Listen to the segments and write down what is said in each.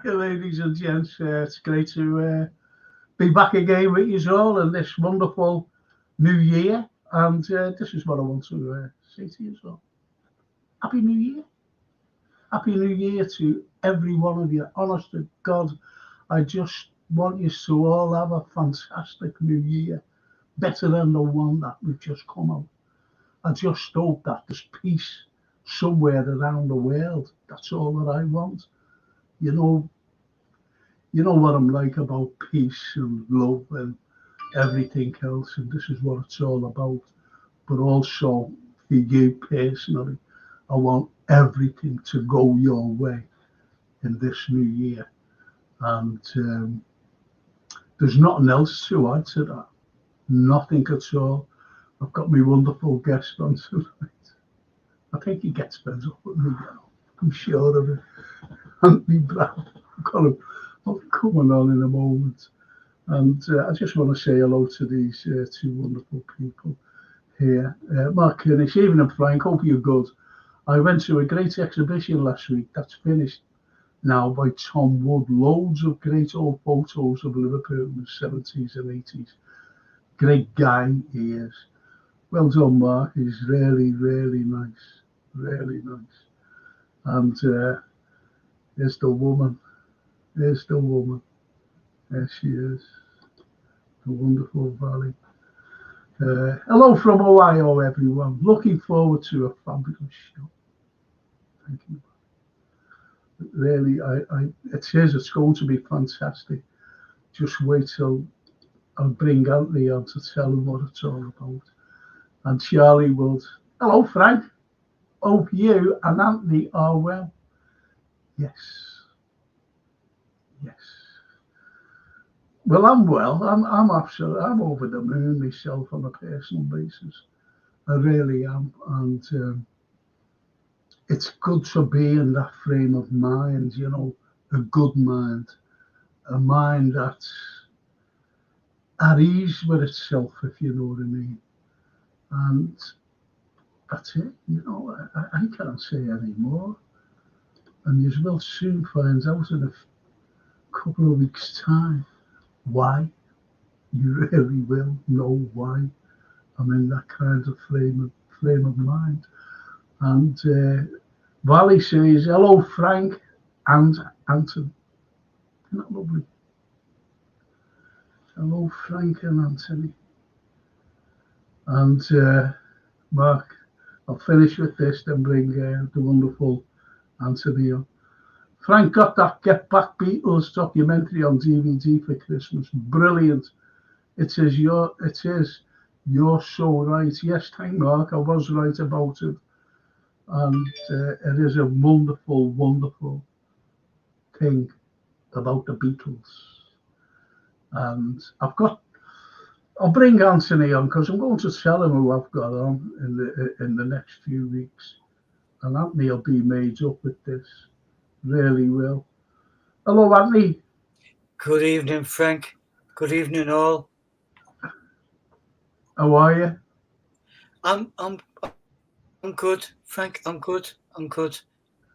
Ladies and gents, it's great to be back again with you all in this wonderful new year. And this is what I want to say to you all. Happy New Year. Happy New Year to every one of you. Honest to God, I just want you to all have a fantastic New Year. Better than the one that we've just come out. I just hope that there's peace somewhere around the world. That's all that I want. You know, you know what I'm like about peace and love and everything else, and this is what it's all about. But also for you personally, I want everything to go your way in this new year. And there's nothing else to add to that. Nothing at all. I've got my wonderful guest on tonight. I think he gets fed up with me now. I'm sure of it. Anthony Brown. I've got him coming on in a moment. And I just want to say hello to these two wonderful people here. Mark Kernish, evening Frank, hope you're good. I went to a great exhibition last week that's finished now by Tom Wood. Loads of great old photos of Liverpool in the 70s and 80s. Great guy he is. Well done, Mark. He's really, really nice. Really nice. And here's the woman. There's the woman. There she is. The wonderful Valley. Hello from Ohio, everyone. Looking forward to a fabulous show. Thank you. Really, it says it's going to be fantastic. Just wait till I'll bring Anthony on to tell him what it's all about. And Charlie Wood. Hello, Frank. Hope you and Anthony are well. Yes. Yes. Well, I'm well. I'm absolutely. I'm over the moon myself on a personal basis. I really am, and it's good to be in that frame of mind. You know, a good mind, a mind that's at ease with itself, if you know what I mean. And that's it. You know, I can't say any more. And you will soon find out in a couple of weeks' time why. You really will know why I'm in that kind of frame of mind. And Valley says, hello, Frank and Anthony. Isn't that lovely? Hello, Frank and Anthony. And Mark, I'll finish with this, then bring the wonderful Anthony on. Frank got that Get Back Beatles documentary on DVD for Christmas. Brilliant. It is you're so right. Yes, thank Mark. I was right about it. And it is a wonderful, wonderful thing about the Beatles. And I'll bring Anthony on because I'm going to tell him who I've got on in the next few weeks. And Anthony will be made up with this. Really will. Hello, Anthony. Good evening, Frank. Good evening, all. How are you? I'm good, Frank. I'm good.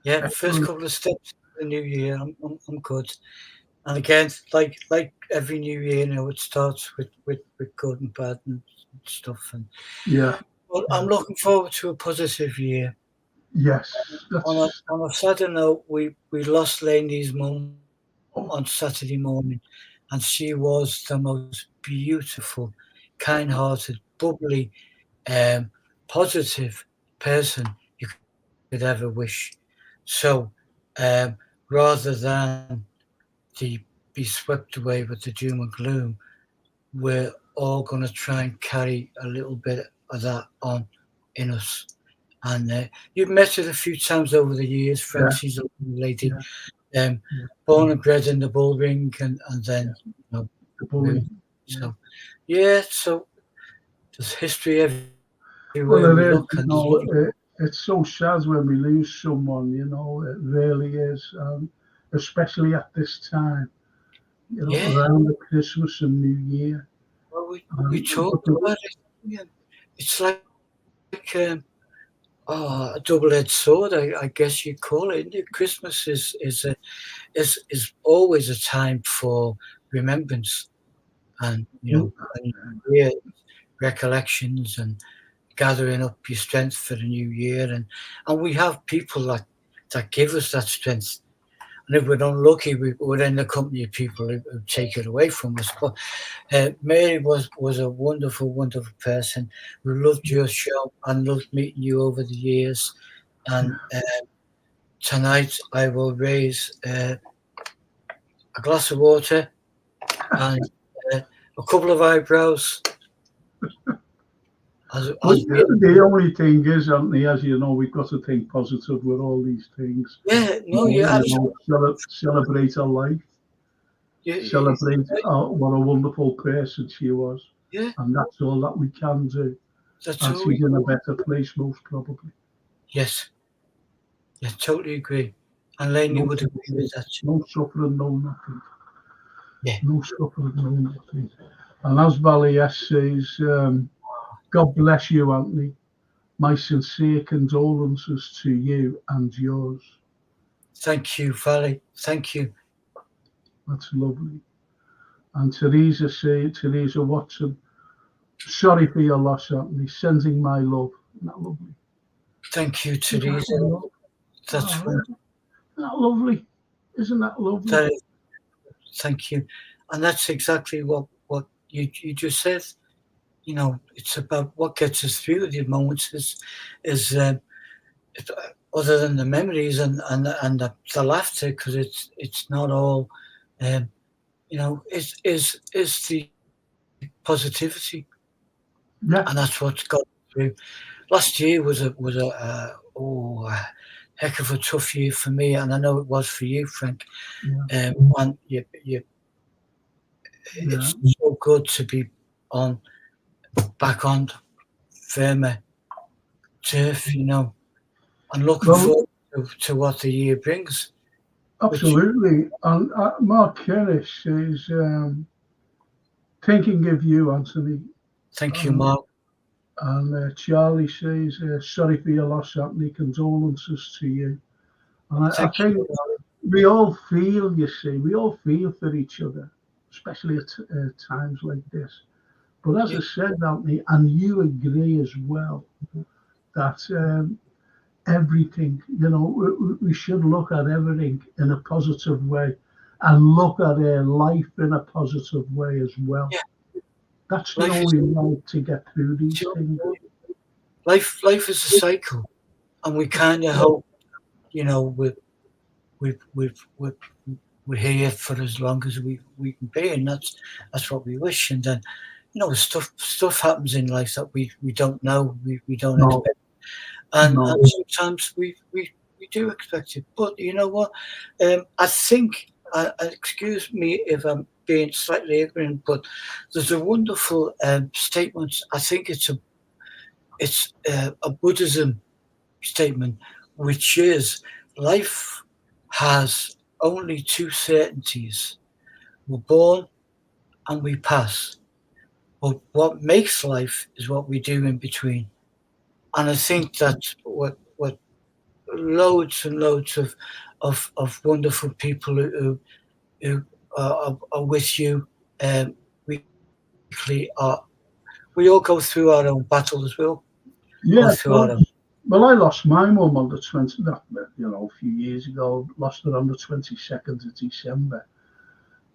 Yeah, Excellent. first couple of steps of the new year. I'm good. And again, like every new year, you know, it starts with good and bad and stuff. And yeah, but I'm looking forward to a positive year. Yes. On a sadder note, we lost Lainey's mum on Saturday morning, and she was the most beautiful, kind-hearted, bubbly, positive person you could ever wish. So, rather than be swept away with the doom and gloom, we're all going to try and carry a little bit of that on in us. And you've met her a few times over the years, Frank. Yeah. She's a lady, Yeah. born and bred in the Bull Ring, and then the Bull Ring. So so there's history everywhere well, we it look. is, it's so sad when we lose someone. You know, it really is, especially at this time. You know, around the Christmas and New Year. Well, we talk about it. It's like a double-edged sword, I guess you'd call it. Isn't it? Christmas is always a time for remembrance, and and yeah, recollections and gathering up your strength for the new year, and we have people that give us that strength. And if we're unlucky, we're in the company of people who take it away from us. But Mary was a wonderful, wonderful person. We loved your show and loved meeting you over the years. And tonight I will raise a glass of water and a couple of eyebrows. The only thing is, Anthony, as you know, we've got to think positive with all these things. Yeah, no, yeah, absolutely. Celebrate her life. Celebrate what a wonderful person she was. Yeah. And that's all that we can do. And she's in a better place, most probably. Yes. Yeah, totally agree. And Laney would agree with that. No suffering, no nothing. Yeah. No suffering, no nothing. And as Valias says, God bless you, Anthony. My sincere condolences to you and yours. Thank you, Valley. Thank you. That's lovely. And Teresa Watson, sorry for your loss, Anthony. Sending my love. Isn't that lovely? Thank you, Teresa. That's Isn't that lovely? Isn't that lovely? Thank you. And that's exactly what you just said. It's about what gets us through these moments is other than the memories and the laughter, because it's not all, is the positivity. Yeah. And that's what's got through. Last year was a heck of a tough year for me, and I know it was for you, Frank. Yeah. And it's so good to be back on firmer turf, and looking forward to what the year brings. Absolutely. And Mark Kerris says, thinking of you, Anthony. Thank you, Mark. And Charlie says, sorry for your loss, Anthony. Condolences to you. And I think we all feel, you see, we all feel for each other, especially at times like this. But as I said, Anthony, and you agree as well, that everything, we should look at everything in a positive way and look at life in a positive way as well. Yeah. That's the only way to get through these things. Life is a cycle, and we kind of hope, we're here for as long as we can be, and that's what we wish. And then, stuff happens in life that we don't know, we don't expect, and sometimes we do expect it. But you know what? I think, excuse me if I'm being slightly ignorant, but there's a wonderful statement. I think it's a Buddhism statement, which is life has only two certainties: we're born and we pass. But what makes life is what we do in between. And I think that's what loads and loads of wonderful people who are with you weekly we all go through our own battle as well. Yeah, well, I lost my mum on the 20th, a few years ago. Lost her on the 22nd of December,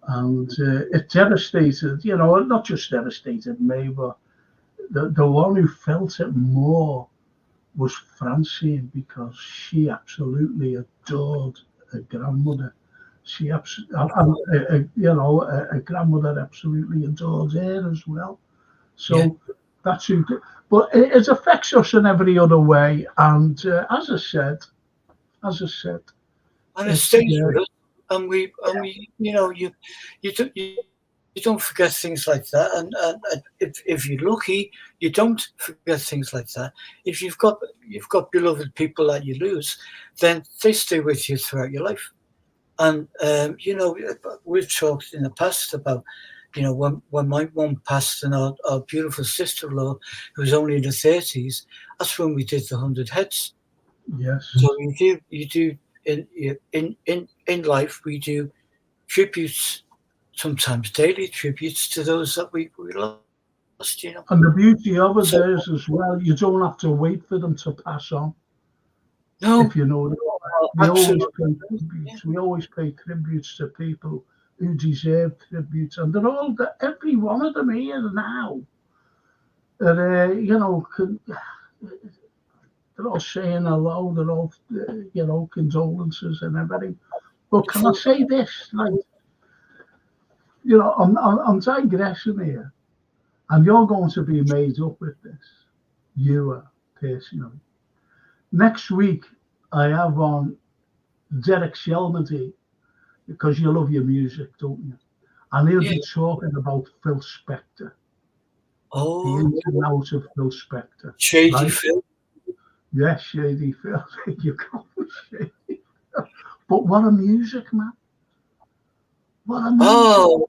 and it devastated. Not just devastated me, but the one who felt it more was Francine, because she absolutely adored her grandmother. She a grandmother absolutely adored her as well. So that's who. But it affects us in every other way. And as I said, and it stays with us. And we, you don't forget things like that. And if you're lucky, you don't forget things like that. If you've got beloved people that you lose, then they stay with you throughout your life. And we've talked in the past about You know, when my mum passed and our beautiful sister-in-law, who was only in her 30s, that's when we did the 100 heads. Yes. So you do in life, we do tributes, sometimes daily tributes to those that we lost, you know. And the beauty of it So, is as well, you don't have to wait for them to pass on. no, If you know, we always absolutely. pay Yeah. tributes. We always pay tributes to people who deserve tributes, and they're all every one of them here now. You know, they're all saying hello. They're all, you know, condolences and everything. But can I say this? Like, you know, I'm digressing here, and you're going to be made up with this. You are personally. Next week, I have on Derek Shelmody, because you love your music, don't you? And he'll Yeah. be talking about Phil Spector, the Oh, ins and outs of Phil Spector. Shady Right? Phil. Yes, Shady Phil. You go, Shady Phil. But what a music, man. What a music. Oh,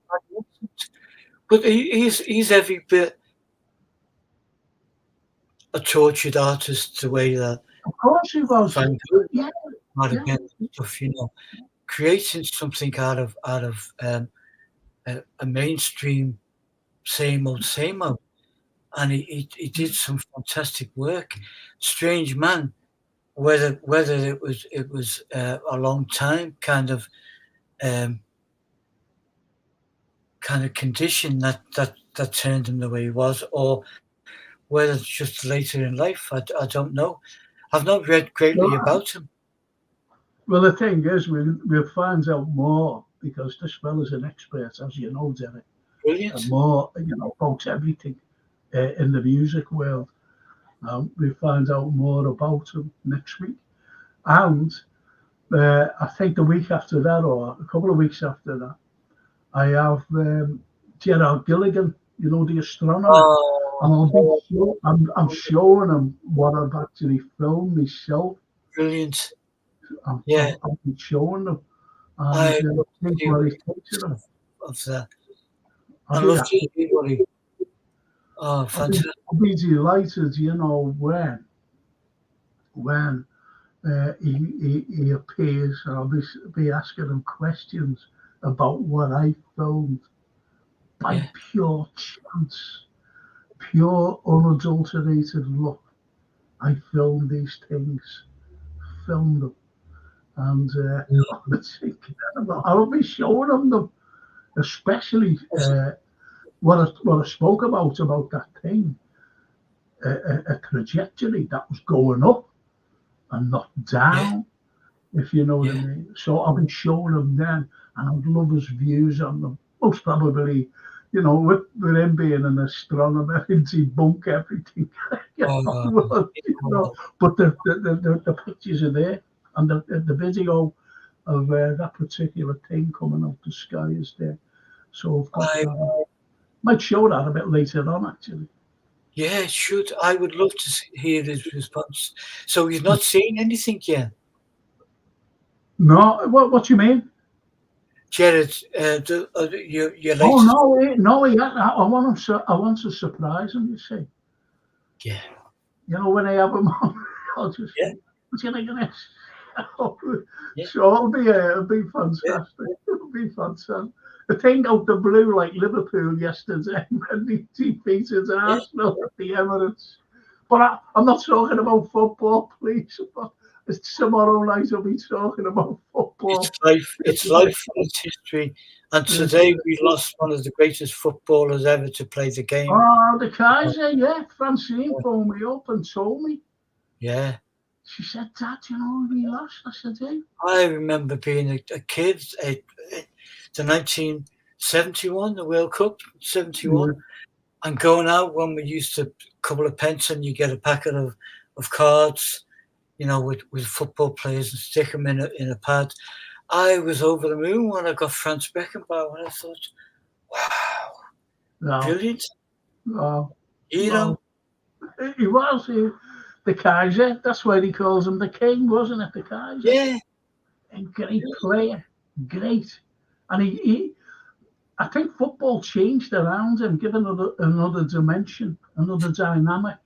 but he's every bit a tortured artist, the way that Of course he was. Van Gogh Yeah, might yeah. have been stuff, you know, creating something out of a mainstream same old, and he did some fantastic work. Strange man, whether it was a long time um, kind of condition that turned him the way he was, or whether it's just later in life. I don't know. I've not read greatly Well, about him. well, the thing is, we'll find out more because this fella's an expert, as you know, Derek, and Brilliant. more, you know, about everything in the music world. We'll find out more about him next week. And I think the week after that, or a couple of weeks after that, I have Gerard Gilligan, you know, the astronomer. And Oh, I'm showing him what I've actually filmed myself. brilliant. I'm, Yeah, I'm, I'm showing them and I love to think see what what he's he teaching thinks them. of that. I'll I be, love to see what he. Oh, I'll be, fantastic. I'll be delighted, you know, when he appears, and I'll be asking him questions about what I filmed by Yeah, pure chance, pure unadulterated luck. I filmed these things, filmed them, and it's incredible. I'll be showing them, especially what I spoke about that thing, a trajectory that was going up and not yeah, down, if you know what I yeah. mean. So I'll be showing them then, and I'd love his views on them. Most probably, you know, with him being an astronomer, he'd debunk everything, Oh, well, you know. But the pictures are there, and the video of that particular thing coming out the sky is there. So I've got I that. Might show that a bit later on, actually. yeah, it should. I would love to hear his response. So he's not seen anything yet, No, what you mean? Jared. Your Oh latest. no, no, I want to surprise him. You see, Yeah, you know when I have him on, I'll just yeah, say, "What you think of this?" yeah, So it'll be yeah. fantastic. It'll be fantastic. The thing out the blue, like Liverpool yesterday, when they defeated Yeah. Arsenal at the Emirates. But I'm not talking about football, please. But it's tomorrow night I'll be talking about It's football. life. It's life and its history. And It's, today we lost one of the greatest footballers ever to play the game. oh, the Kaiser, yeah. Francine phoned me up and told me. Yeah, She said, Dad, you know, we lost. I said, yeah. I remember being a kid. The 1971, the World Cup, 71, Yeah. and going out when we used to couple of pence and you get a packet of cards, you know, with football players and stick them in a pad. I was over the moon when I got Franz Beckenbauer, and I thought, wow, No, brilliant, no, hero. no. He was the Kaiser. That's why he calls him the King, wasn't it? The Kaiser. Yeah, A great player. Great. And I think football changed around him, given another dimension, another dynamic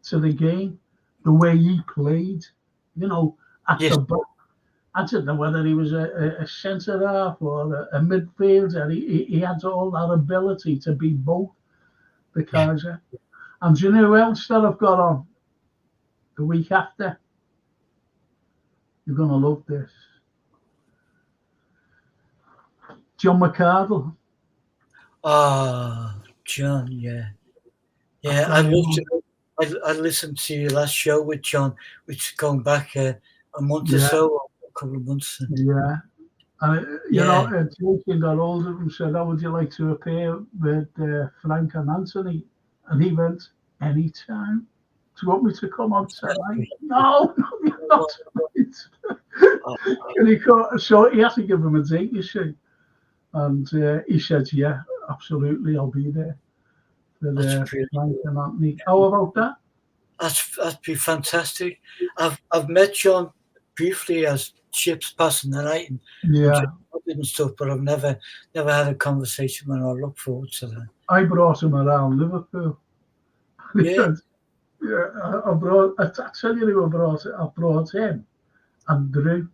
to the game, the way he played, at Yes. the back. I don't know whether he was a centre half or a midfielder. He had all that ability to be both. Because, and do you know who else that I've got on the week after? You're going to love this. John McCardle. John, yeah. I loved it. I listened to your last show with John, which is going back a month or so, a couple of months. Yeah. And, Jason got older and said, how would you like to appear with Frank and Anthony? And he went, anytime. Do you want me to come on tonight? No, you're not tonight. So he had to give him a date, you see. And he said, yeah, absolutely, I'll be there. For Frank and Anthony. How about that? That'd be fantastic. I've met John briefly as ships passing the night and stuff, but I've never had a conversation, and I look forward to that. I brought him around Liverpool. Yeah. I tell you who I brought him and Drew.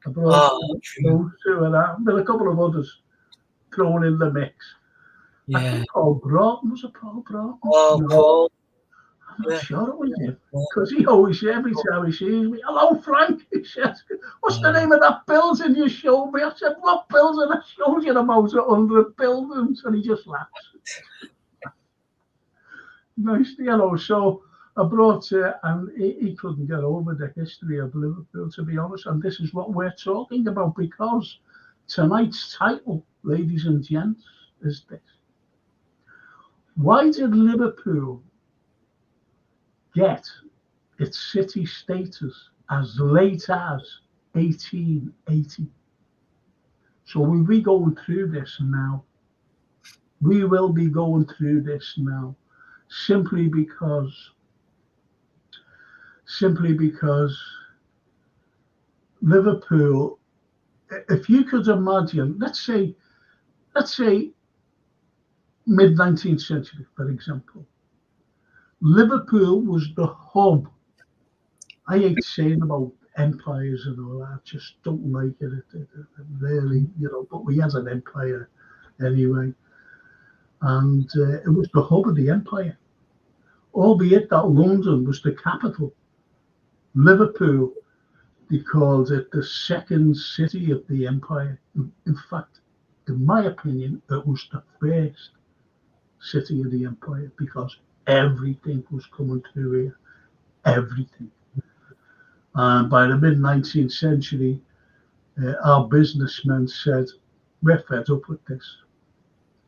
I brought those two around. There were a couple of others thrown in the mix. Yeah. I think Paul Broughton. Was it Paul Broughton? Paul. I'm not sure it was him. Because he always, every time he sees me, hello, Frank. He says, what's the name of that building you showed me? I said, what building? I showed you about 100 buildings. And he just laughs. Nice, so I brought, and he couldn't get over the history of Liverpool, to be honest. And this is what we're talking about, because tonight's title, ladies and gents, is this. Why did Liverpool get its city status as late as 1880? So we'll be going through this now. We will be going through this now, simply because Liverpool, if you could imagine, let's say mid-19th century, for example, Liverpool was the hub. I hate saying about empires and all that. I just don't like it. It really, but we had an empire anyway. And it was the hub of the empire. Albeit that London was the capital. Liverpool, they called it the second city of the empire. In fact, in my opinion, it was the first city of the empire, because everything was coming through here. Everything. And by the mid-19th century, our businessmen said, we're fed up with this.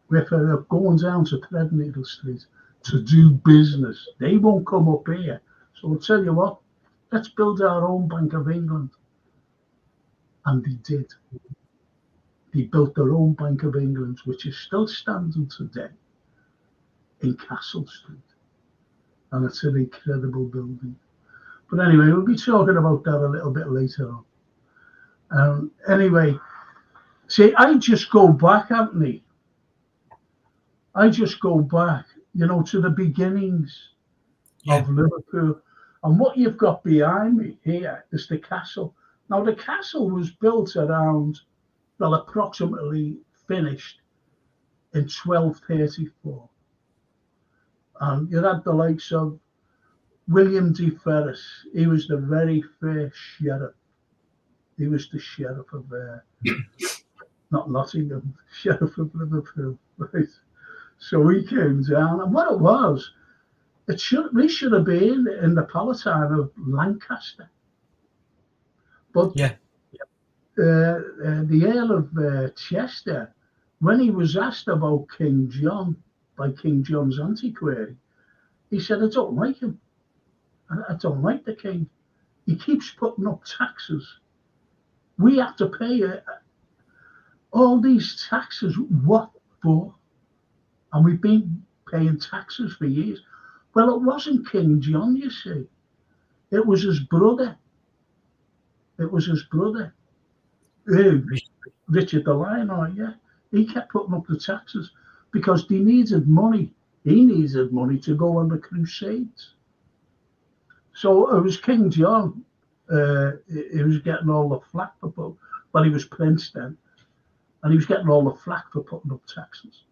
We're fed up going down to Threadneedle Street to do business. They won't come up here. So I'll tell you what, let's build our own Bank of England. And they did. They built their own Bank of England, which is still standing today in Castle Street. And it's an incredible building. But anyway, we'll be talking about that a little bit later on. Anyway, see, I just go back, Anthony. I just go back, to the beginnings of Liverpool. And what you've got behind me here is the castle. Now, the castle was built around, approximately finished in 1234. And you had the likes of William de Ferris. He was the very first sheriff. He was the sheriff of, not Nottingham, sheriff of Liverpool, right? So he came down, and what it was, we should have been in the Palatine of Lancaster. But the Earl of Chester, when he was asked about King John by King John's antiquary, he said, I don't like him. I don't like the king. He keeps putting up taxes. We have to pay all these taxes. What for? And we've been paying taxes for years. Well, it wasn't King John, you see. It was his brother. Richard the Lionheart, yeah. He kept putting up the taxes because they needed money. He needed money to go on the crusades. So it was King John. He was getting all the flack for, well, he was Prince then, and he was getting all the flack for putting up taxes.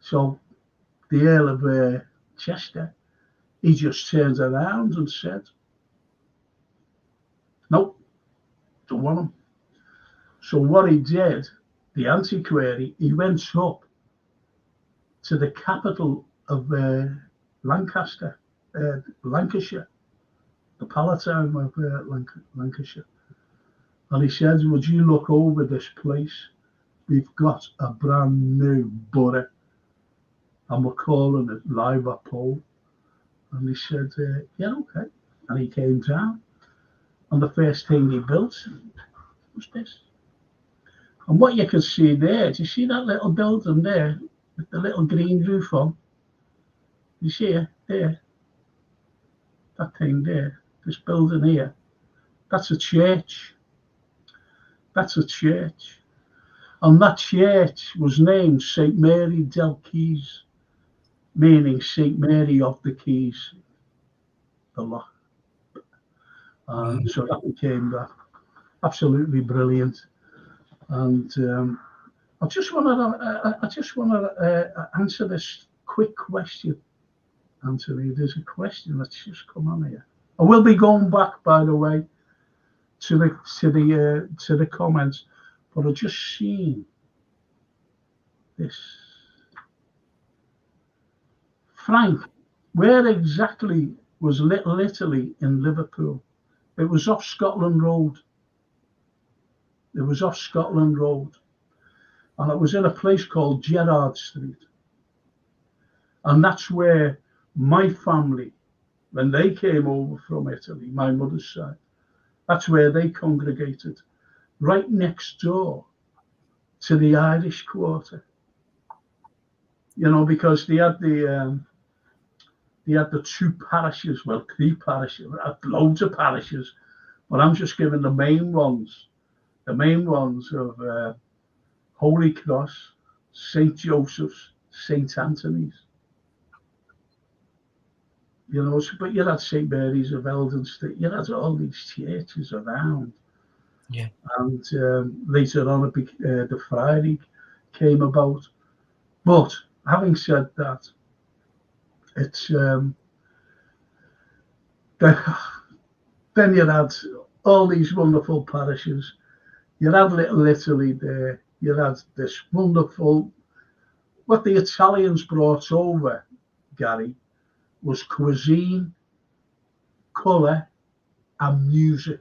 So the Earl of Chester, he just turned around and said, nope, don't want them. So what he did, the antiquary, he went up to the capital of Lancashire, the Palatine of Lancashire. And he said, would you look over this place? We've got a brand new borough and we're calling it Liverpool. And he said, yeah, okay. And he came down and the first thing he built was this. And what you can see there, do you see that little building there with the little green roof on? You see it there? That thing there, this building here, that's a church. That's a church. And that church was named St. Mary del Keys, meaning St. Mary of the Keys, the lock. And so that became that. Absolutely brilliant. And I just want to answer this quick question, Anthony. There's a question that's just come on here. I will be going back, by the way, to the comments, but I just seen this. Frank, where exactly was Little Italy in Liverpool? It was off Scotland Road. It was off Scotland Road. And it was in a place called Gerrard Street. And that's where my family, when they came over from Italy, my mother's side, that's where they congregated, right next door to the Irish Quarter. You know, because they had the two parishes, well, 3 parishes, loads of parishes, but I'm just giving the main ones of Holy Cross, St. Joseph's, St. Anthony's. You know, but you had St. Mary's of Eldon Street, you had all these churches around. Yeah. And later on, the Friary came about. But having said that, it's then you had all these wonderful parishes. You had Little Italy there. You had this wonderful, what the Italians brought over, Gary, was cuisine, colour, and music.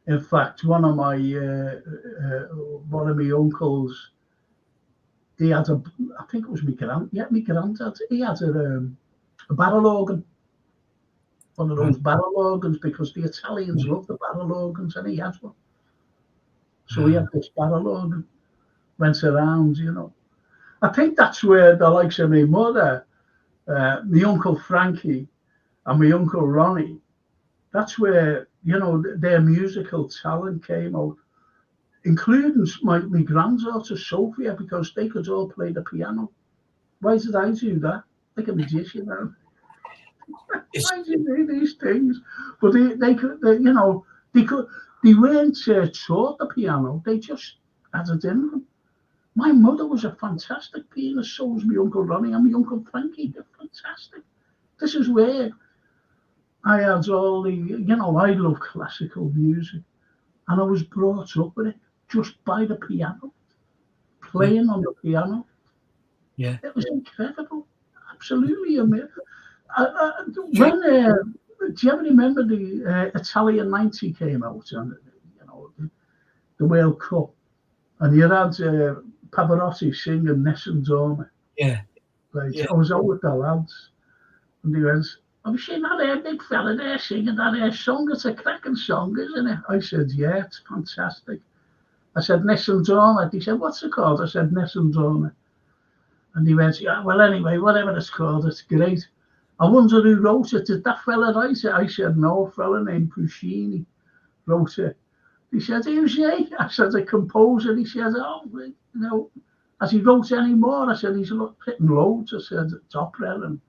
In fact, one of my uncles, he had I think it was my granddad. He had a barrel organ, one of those barrel organs, because the Italians love the barrel organs, and he had one. So he had this barrel organ, went around, you know. I think that's where the likes of my mother, my Uncle Frankie, and my Uncle Ronnie, that's where, you know, their musical talent came out, including my granddaughter Sophia, because they could all play the piano. Why did I do that? Like a magician now. Why do you do these things? But they could, you know, they weren't taught the piano. They just had it in them. My mother was a fantastic pianist, so was my Uncle Ronnie and my Uncle Frankie. They're fantastic. This is where I had all the, you know, I love classical music, and I was brought up with it just by the piano, playing on the piano. Yeah, it was incredible, absolutely amazing. When do you ever remember the Italian '90 came out, and you know the World Cup, and you had Pavarotti singing Nessun Dorma. Yeah. Right. Yeah. I was out with the lads, and he went, "Have you seen that big fella there singing that song? It's a cracking song, isn't it?" I said, "Yeah, it's fantastic." I said, "Nessun Dorma." He said, "What's it called?" I said, "Nessun Dorma." And he went, "Yeah, well, anyway, whatever it's called, it's great. I wonder who wrote it. Did that fella write it?" I said, "No, a fella named Puccini wrote it." He said, who's he? I said, a composer. He said, oh, you know, has he wrote any more? I said, he's written loads. I said, it's opera and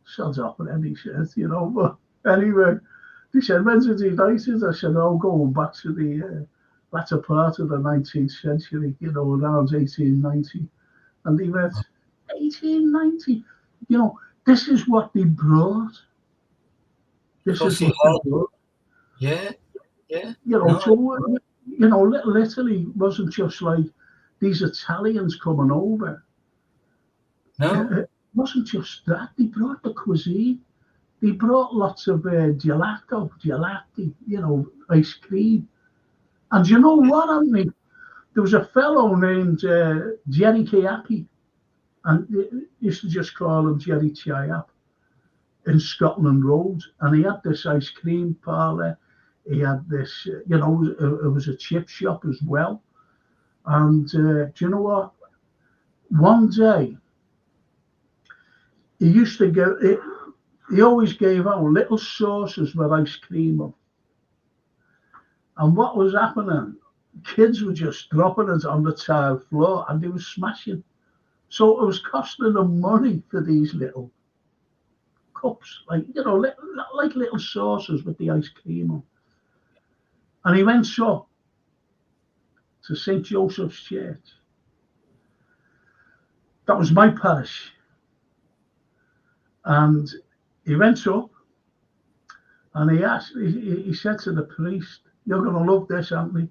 sods opera. And he said, you know, but anyway, he said, when did he write it? I said, oh, going back to the latter part of the 19th century, you know, around 1890. And he went, 1890, you know, this is what they brought. This is what they brought. Yeah, yeah. You know, so, you know, literally wasn't just like these Italians coming over. No. It wasn't just that. They brought the cuisine. They brought lots of gelato, gelati, you know, ice cream. And you know what, Anthony? There was a fellow named Jerry Chiappi, and they used to just call him Jerry Chiap, in Scotland Road. And he had this ice cream parlour. He had this, you know, it was a chip shop as well. And do you know what? One day, he used to go, he always gave out little saucers with ice cream on. And what was happening? Kids were just dropping it on the tile floor and they were smashing. So it was costing them money for these little cups, like, you know, like little saucers with the ice cream on. And he went up to St. Joseph's Church. That was my parish. And he went up and he said to the priest, you're going to love this, Anthony.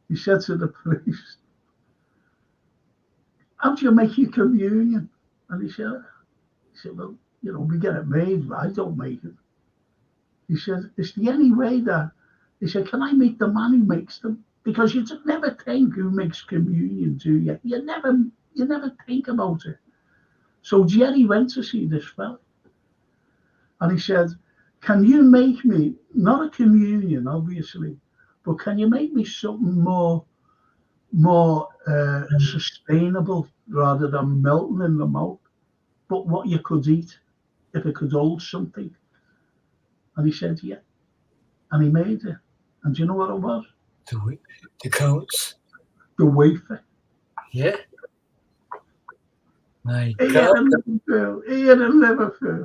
He said to the priest, how do you make your communion? And he said, well, you know, we get it made, but I don't make it. He said, is there any way that, he said, can I make the man who makes them? Because you just never think who makes communion, do you? You never think about it. So Jerry went to see this fellow. And he said, can you make me, not a communion, obviously, but can you make me something more sustainable rather than melting in the mouth, but what you could eat if it could hold something? And he said, yeah. And he made it. And do you know what it was? The coats. The wafer. Yeah. My He God. had a Liverpool.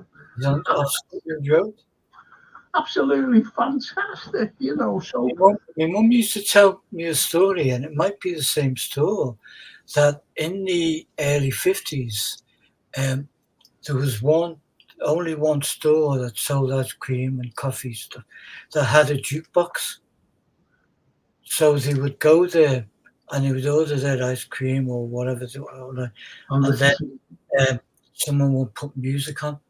Absolutely fantastic, you know. So my mum used to tell me a story, and it might be the same store, that in the early 50s, there was only one store that sold ice cream and coffee stuff that had a jukebox. So they would go there and they would order their ice cream or whatever they order, and then someone would put music on.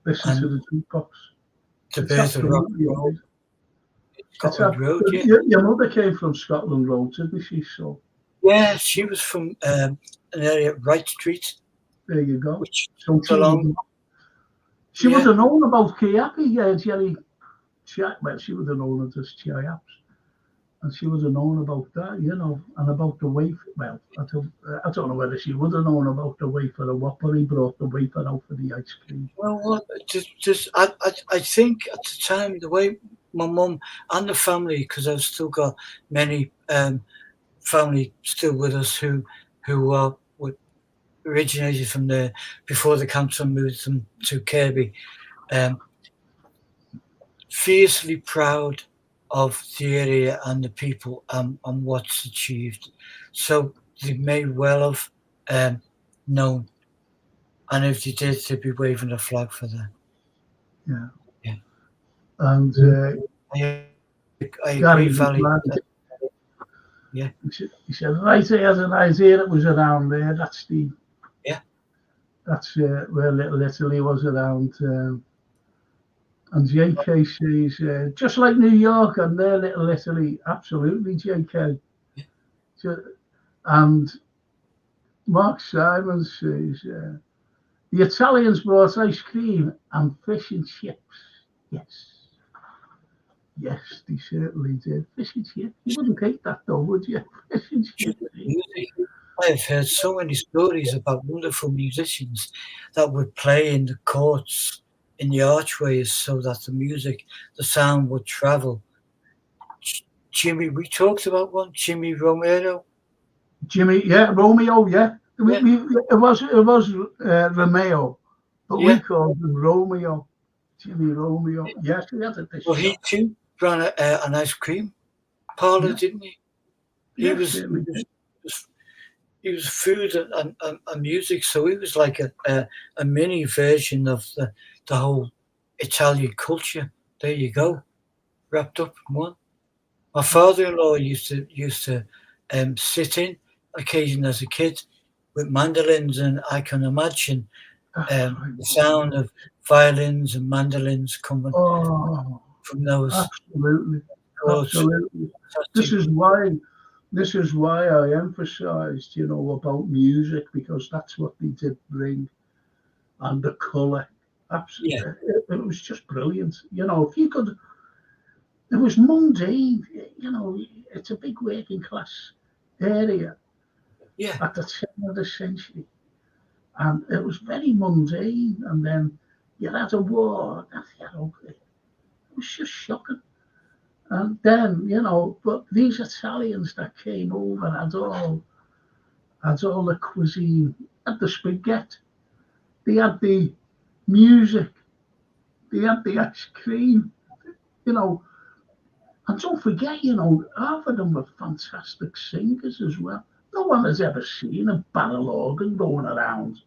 Listen to the jukebox. The Birds of Rock Road. Scotland Road, yeah. Your mother came from Scotland Road, didn't she? So yeah, she was from an area, Wright Street. There you go. Which so she would have known about Chiappi, Jerry. Well, she would have known it as Chiaps. And she would have known about that, you know, and about the wafer. Well, I don't know whether she would have known about the wafer or what, but he brought the wafer out for the ice cream. Well, I think at the time, the way my mum and the family, because I've still got many family still with us who were originated from there before the council moved them to Kirby, fiercely proud of the area and the people and what's achieved. So they may well have known. And if they did, they'd be waving a flag for them. Yeah. Yeah. And I agree, Valley. Yeah. He said, right, he has an idea it was around there. That's the. Yeah. That's where Little Italy was around. And JK says, just like New York and their Little Italy, absolutely, JK. Yeah. And Mark Simon says, the Italians brought ice cream and fish and chips. Yes. Yes, they certainly did. Fish and chips. You wouldn't take that though, would you? Fish and chips. I've heard so many stories about wonderful musicians that would play in the courts, in the archways, so that the music, the sound would travel Jimmy, we talked about one, Jimmy Romero. Jimmy, yeah, Romeo, yeah. Yeah. It was Romeo, but we Yeah. called him Romeo. Jimmy Romeo. Yes, he had a dish Well, he shop. too ran an ice cream parlor, Yeah, didn't he? He yeah, was, he certainly. was, he was food and music, so he was like a mini version of the whole Italian culture. There you go, wrapped up in one. My father-in-law used to sit in occasion as a kid with mandolins, and I can imagine That's the right. sound of violins and mandolins coming Oh, from those absolutely, chords. absolutely. This is why, this is why I emphasised, about music, because that's what they did bring, and the colour. Yeah, Absolutely, it was just brilliant. If you could, it was mundane. It's a big working class area yeah, at the turn of the century, and it was very mundane. And then you had a war. It was just shocking. And then, but these Italians that came over had all the cuisine, had the spaghetti, they had the music, they had the ice cream, you know. And don't forget, half of them were fantastic singers as well. No one has ever seen a barrel organ going around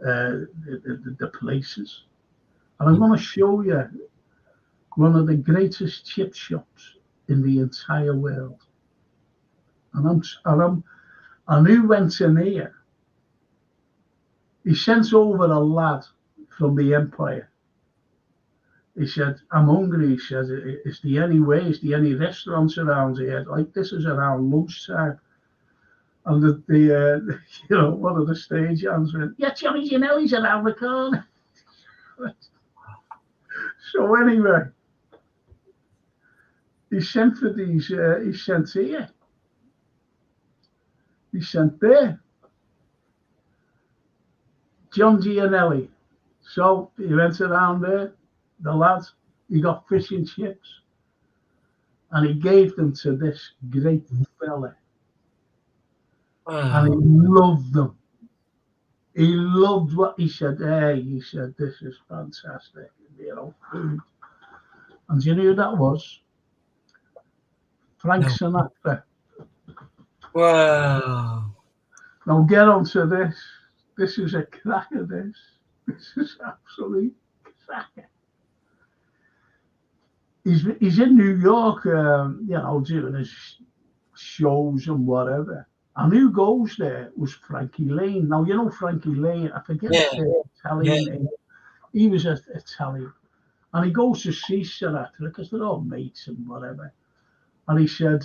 the places. And I'm going to show you one of the greatest chip shops in the entire world. And who went in here? He sent over a lad from the Empire. He said, I'm hungry. He said, is there any way? Is there any restaurants around here? Like, this is around lunchtime. And one of the stage hands went, yeah, Johnny Ginelli's around the corner. So anyway, he sent for these, he sent here. He sent there. John Gianelli. So he went around there, the lad, he got fish and chips, and he gave them to this great fella. And he loved them. He loved what he said. Hey, he said, this is fantastic, food. And do you know who that was? Frank Sinatra. Wow. Now get on to this. This is a cracker, this. This is absolute cracker. He's in New York, doing his shows and whatever. And who goes there was Frankie Lane. Now, Frankie Lane, I forget Yeah, his Italian name. He was Italian. And he goes to see Sinatra because they're all mates and whatever. And he said,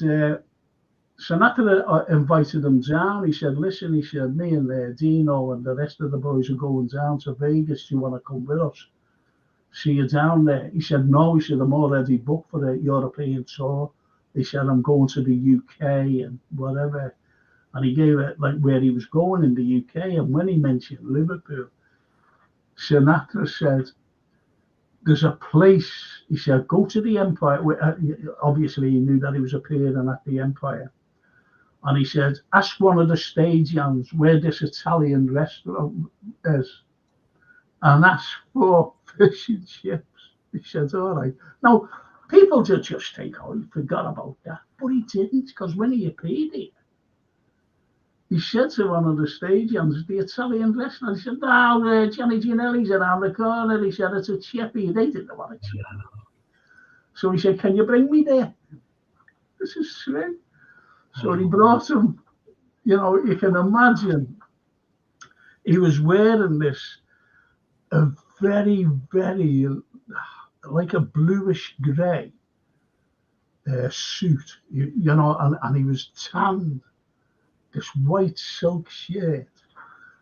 Sinatra invited him down. He said, listen, he said, me and Dino and the rest of the boys are going down to Vegas. Do you want to come with us? See you down there. He said, no. He said, I'm already booked for the European tour. He said, I'm going to the UK and whatever. And he gave it like where he was going in the UK. And when he mentioned Liverpool, Sinatra said, there's a place, he said, go to the Empire. Obviously, he knew that he was appearing at the Empire. And he said, ask one of the stagehands where this Italian restaurant is. And ask for fish and chips. He said, all right. Now, people just think, oh, he forgot about that. But he didn't, because when he appeared here, he said to one of the stagehands, the Italian restaurant, he said, no, Johnny Ginelli's around the corner. He said, it's a chippy. They didn't want a chippy. So he said, can you bring me there? This is true. So he brought him, you can imagine, he was wearing a very, very, like a bluish grey suit, and he was tanned, this white silk shirt.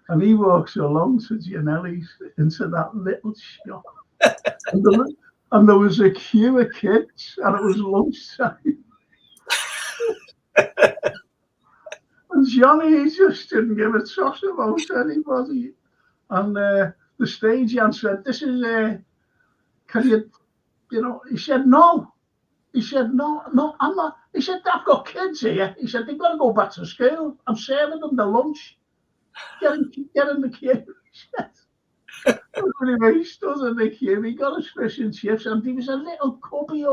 And he walks along to Gianelli's into that little shop. And there was a queue of kids, and it was lunchtime. And Johnny just didn't give a toss about anybody. And the stagehand said, this is, can you, he said, no. He said, no, I'm not. He said, I've got kids here. He said, they've got to go back to school. I'm serving them their lunch. Get in the queue. He said, anyway, he stood in the queue. He got his fish and chips, and there was a little cubby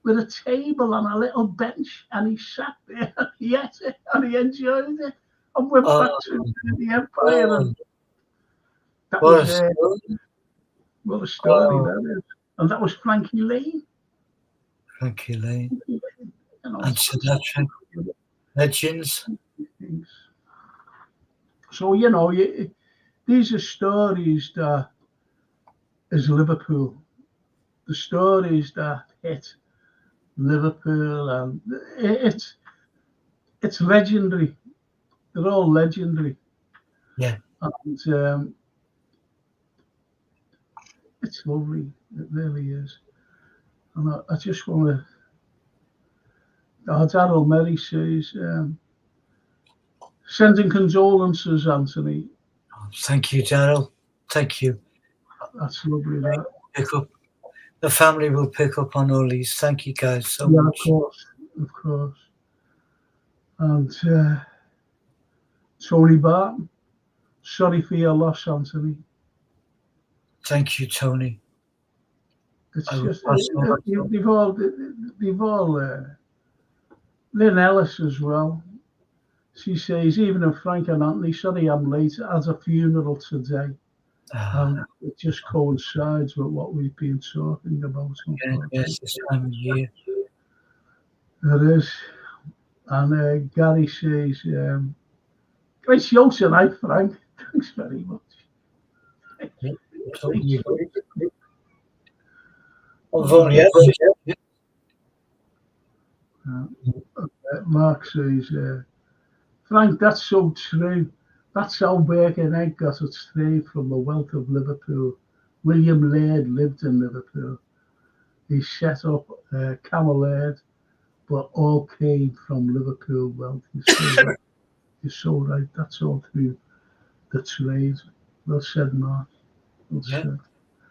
with a table and a little bench, and he sat there and he ate it and he enjoyed it and went back to the Empire. And that what a was story. what a story that is. And that was Frankie Lane. Frankie Lane. You know, And Sinatra. Legends. so these are stories that is Liverpool. The stories that hit Liverpool, and it's legendary. They're all legendary. Yeah. And it's lovely. It really is. And I just want to. Daryl Merry says, sending condolences, Anthony. Thank you, Daryl. Thank you. That's lovely. That. Pick up. The family will pick up on all these. Thank you guys so much. Of course. And Tony Barton, sorry for your loss, Anthony. Thank you, Tony. It's just they've all Lynn Ellis as well. She says, even if Frank and Anthony, sorry I'm late, has a funeral today. It just coincides with what we've been talking about. Yes, this time of year. It is. And Gary says, great show tonight, Frank. Thanks very much. Yeah, totally agree. I've only had Mark says, Frank, that's so true. That's how Birkenhead got its name, from the wealth of Liverpool. William Laird lived in Liverpool. He set up Camel Laird, but all came from Liverpool wealth. You're so right. That's all through the trade. Well said, Mark. Well said.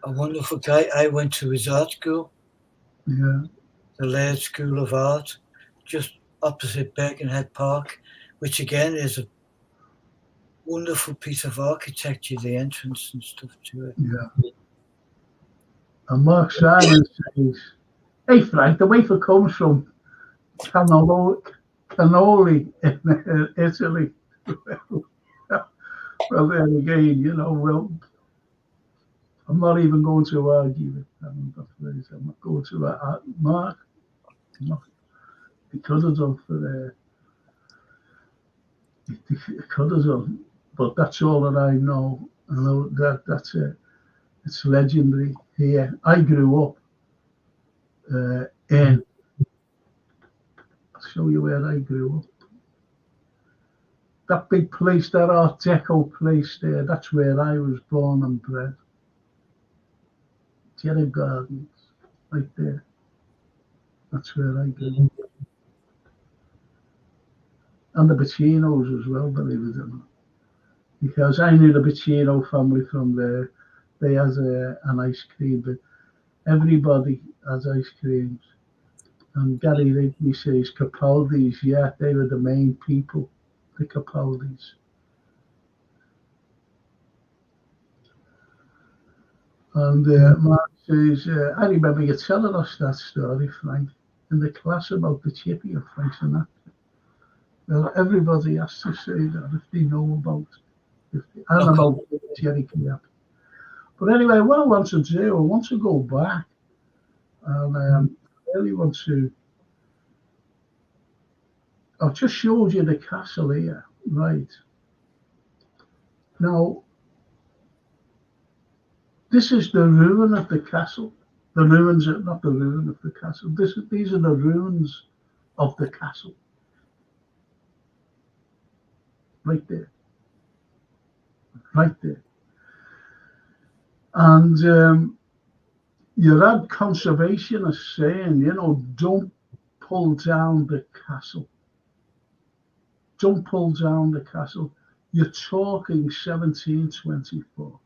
A wonderful guy. I went to his art school. Yeah. The Laird School of Art, just opposite Birkenhead Park, which again is a wonderful piece of architecture, the entrance and stuff to it. Yeah. And Mark Simon says, hey Frank, the wafer comes from cannoli in Italy. Well, then again, I'm not even going to argue with them. I'm not going to Mark. He could have done for he could have done, but that's all that I know. I know that's it. It's legendary here. I grew up in. I'll show you where I grew up. That big place, that Art Deco place there, that's where I was born and bred. Jerry Gardens, right there. That's where I grew up. And the Bacinos as well, believe it or not. Because I knew the Bacino family from there. They had an ice cream, but everybody has ice creams. And Gary Rigby says Capaldi's, yeah, they were the main people, the Capaldi's. And Mark says, I remember you telling us that story, Frank, in the class about the chippy of Frank Sinatra. Well, everybody has to say that if they know about it. And about Jerry Knapp. But anyway, what I want to do, I want to go back, and I really want to. I've just showed you the castle here, right? Now, this is the ruin of the castle. The ruins are not the ruin of the castle. These are the ruins of the castle. Right there. Right there. And you had conservationists saying, don't pull down the castle. Don't pull down the castle. You're talking 1724.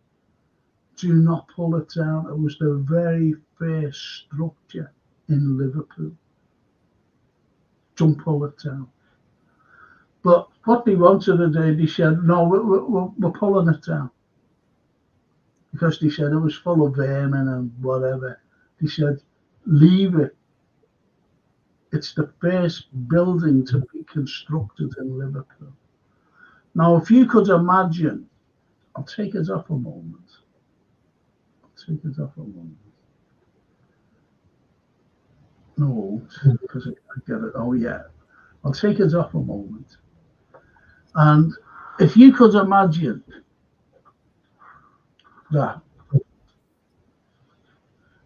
Do not pull it down. It was the very first structure in Liverpool. Don't pull it down. But what they wanted to do, they said, no, we're pulling it down. Because they said it was full of vermin and whatever. They said, leave it. It's the first building to be constructed in Liverpool. Now, if you could imagine, I'll take it off a moment. No, because I get it. Oh, yeah. I'll take it off a moment. And if you could imagine that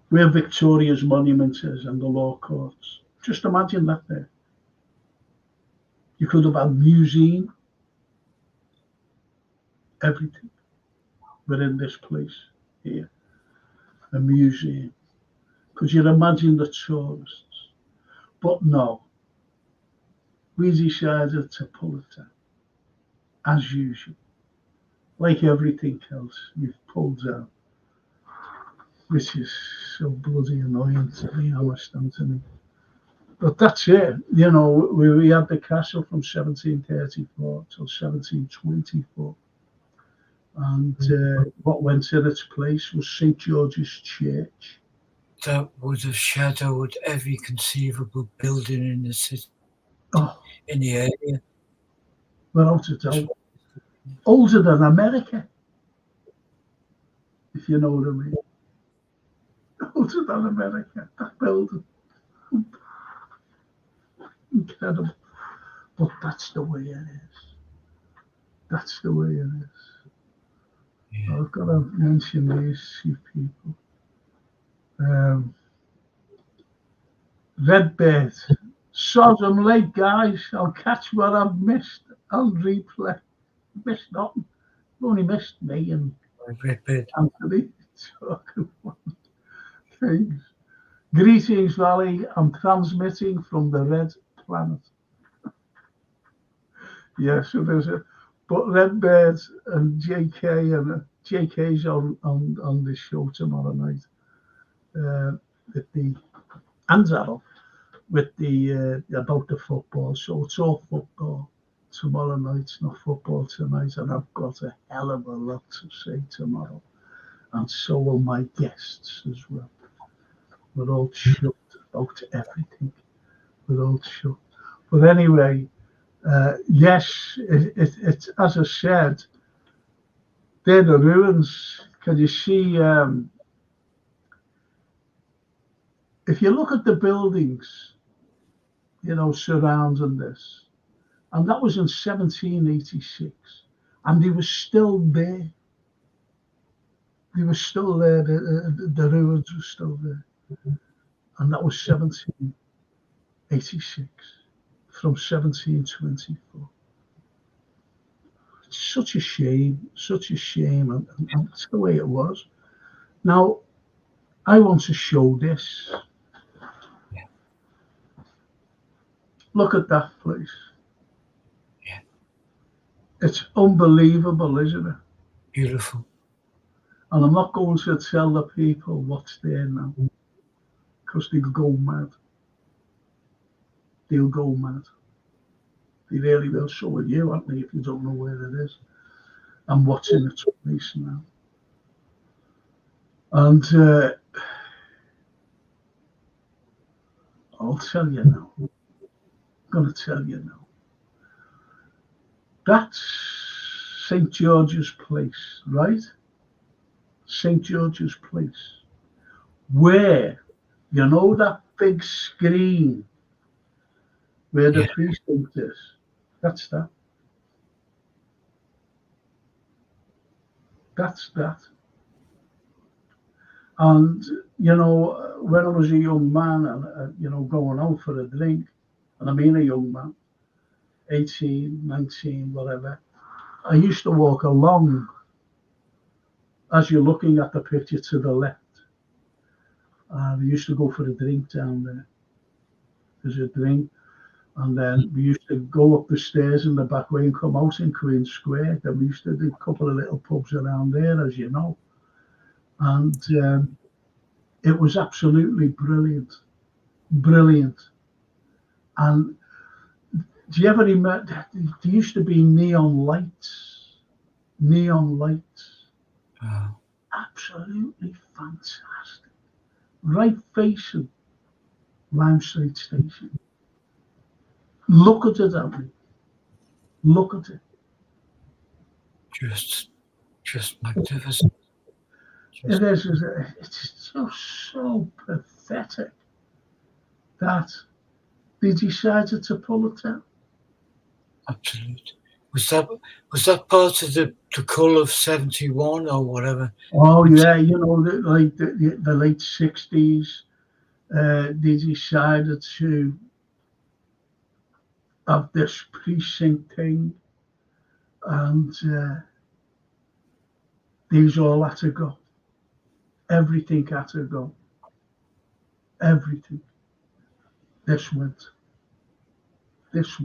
where Victoria's monument is and the law courts, just imagine that there. You could have had museum, everything within this place here, a museum. Could you imagine the tourists? But no, we decided to pull it down, as usual. Like everything else, you've pulled down, which is so bloody annoying, to be honest, Anthony. But that's it. You know, we had the castle from 1734 till 1724. And what went in its place was St. George's Church. That would have shadowed every conceivable building in the city, in the area. Without a doubt. Older than America, if you know what I mean. Older than America, that building. Incredible. But that's the way it is. That's the way it is. Yeah. I've got to mention these few people. Redbird. Sodom Lake, guys. I'll catch what I've missed. I'll replay. Missed nothing. I've only missed me and Anthony talking about things. Greetings, Valley. I'm transmitting from the Red Planet. Yes, so there's a. But Redbird and JK and JK's on this show tomorrow night. With the Anzal with the about the football. So it's all football tomorrow night. It's not football tonight, and I've got a hell of a lot to say tomorrow, and so will my guests as well. We're all shut about everything. We're all shut. But anyway, yes, it's as I said, they're the ruins. Can you see? If you look at the buildings, you know, surrounding this, and that was in 1786, and they were still there. They were still there. The ruins were still there, and that was 1786 from 1724. It's such a shame, and that's the way it was. Now, I want to show this. Look at that place. Yeah. It's unbelievable, isn't it? Beautiful. And I'm not going to tell the people what's there now, because they'll go mad. They'll go mad. They really will. So will you, aren't they, if you don't know where it is and what's in its place now. And I'll tell you now. I'm going to tell you now. That's St. George's Place, right? St. George's Place. Where, you know that big screen where the precinct is? That's that. That's that. And, you know, when I was a young man and, you know, going out for a drink, and I mean a young man, 18, 19, whatever, I used to walk along as you're looking at the picture to the left. We used to go for a drink down there. There's a drink. And then we used to go up the stairs in the back way and come out in Queen Square. Then we used to do a couple of little pubs around there, as you know. And it was absolutely brilliant. brilliant. And do you ever remember? There used to be neon lights. Oh, Absolutely fantastic. Right facing Lime Street Station. Look at it, Abby. Look at it. just magnificent. It Just is. It's just so pathetic that they decided to pull it down. absolute. Was that part of the cull of 71 or whatever? Oh yeah, like the late '60s, they decided to have this precinct thing, and these all had to go. Everything had to go. Everything. This went. This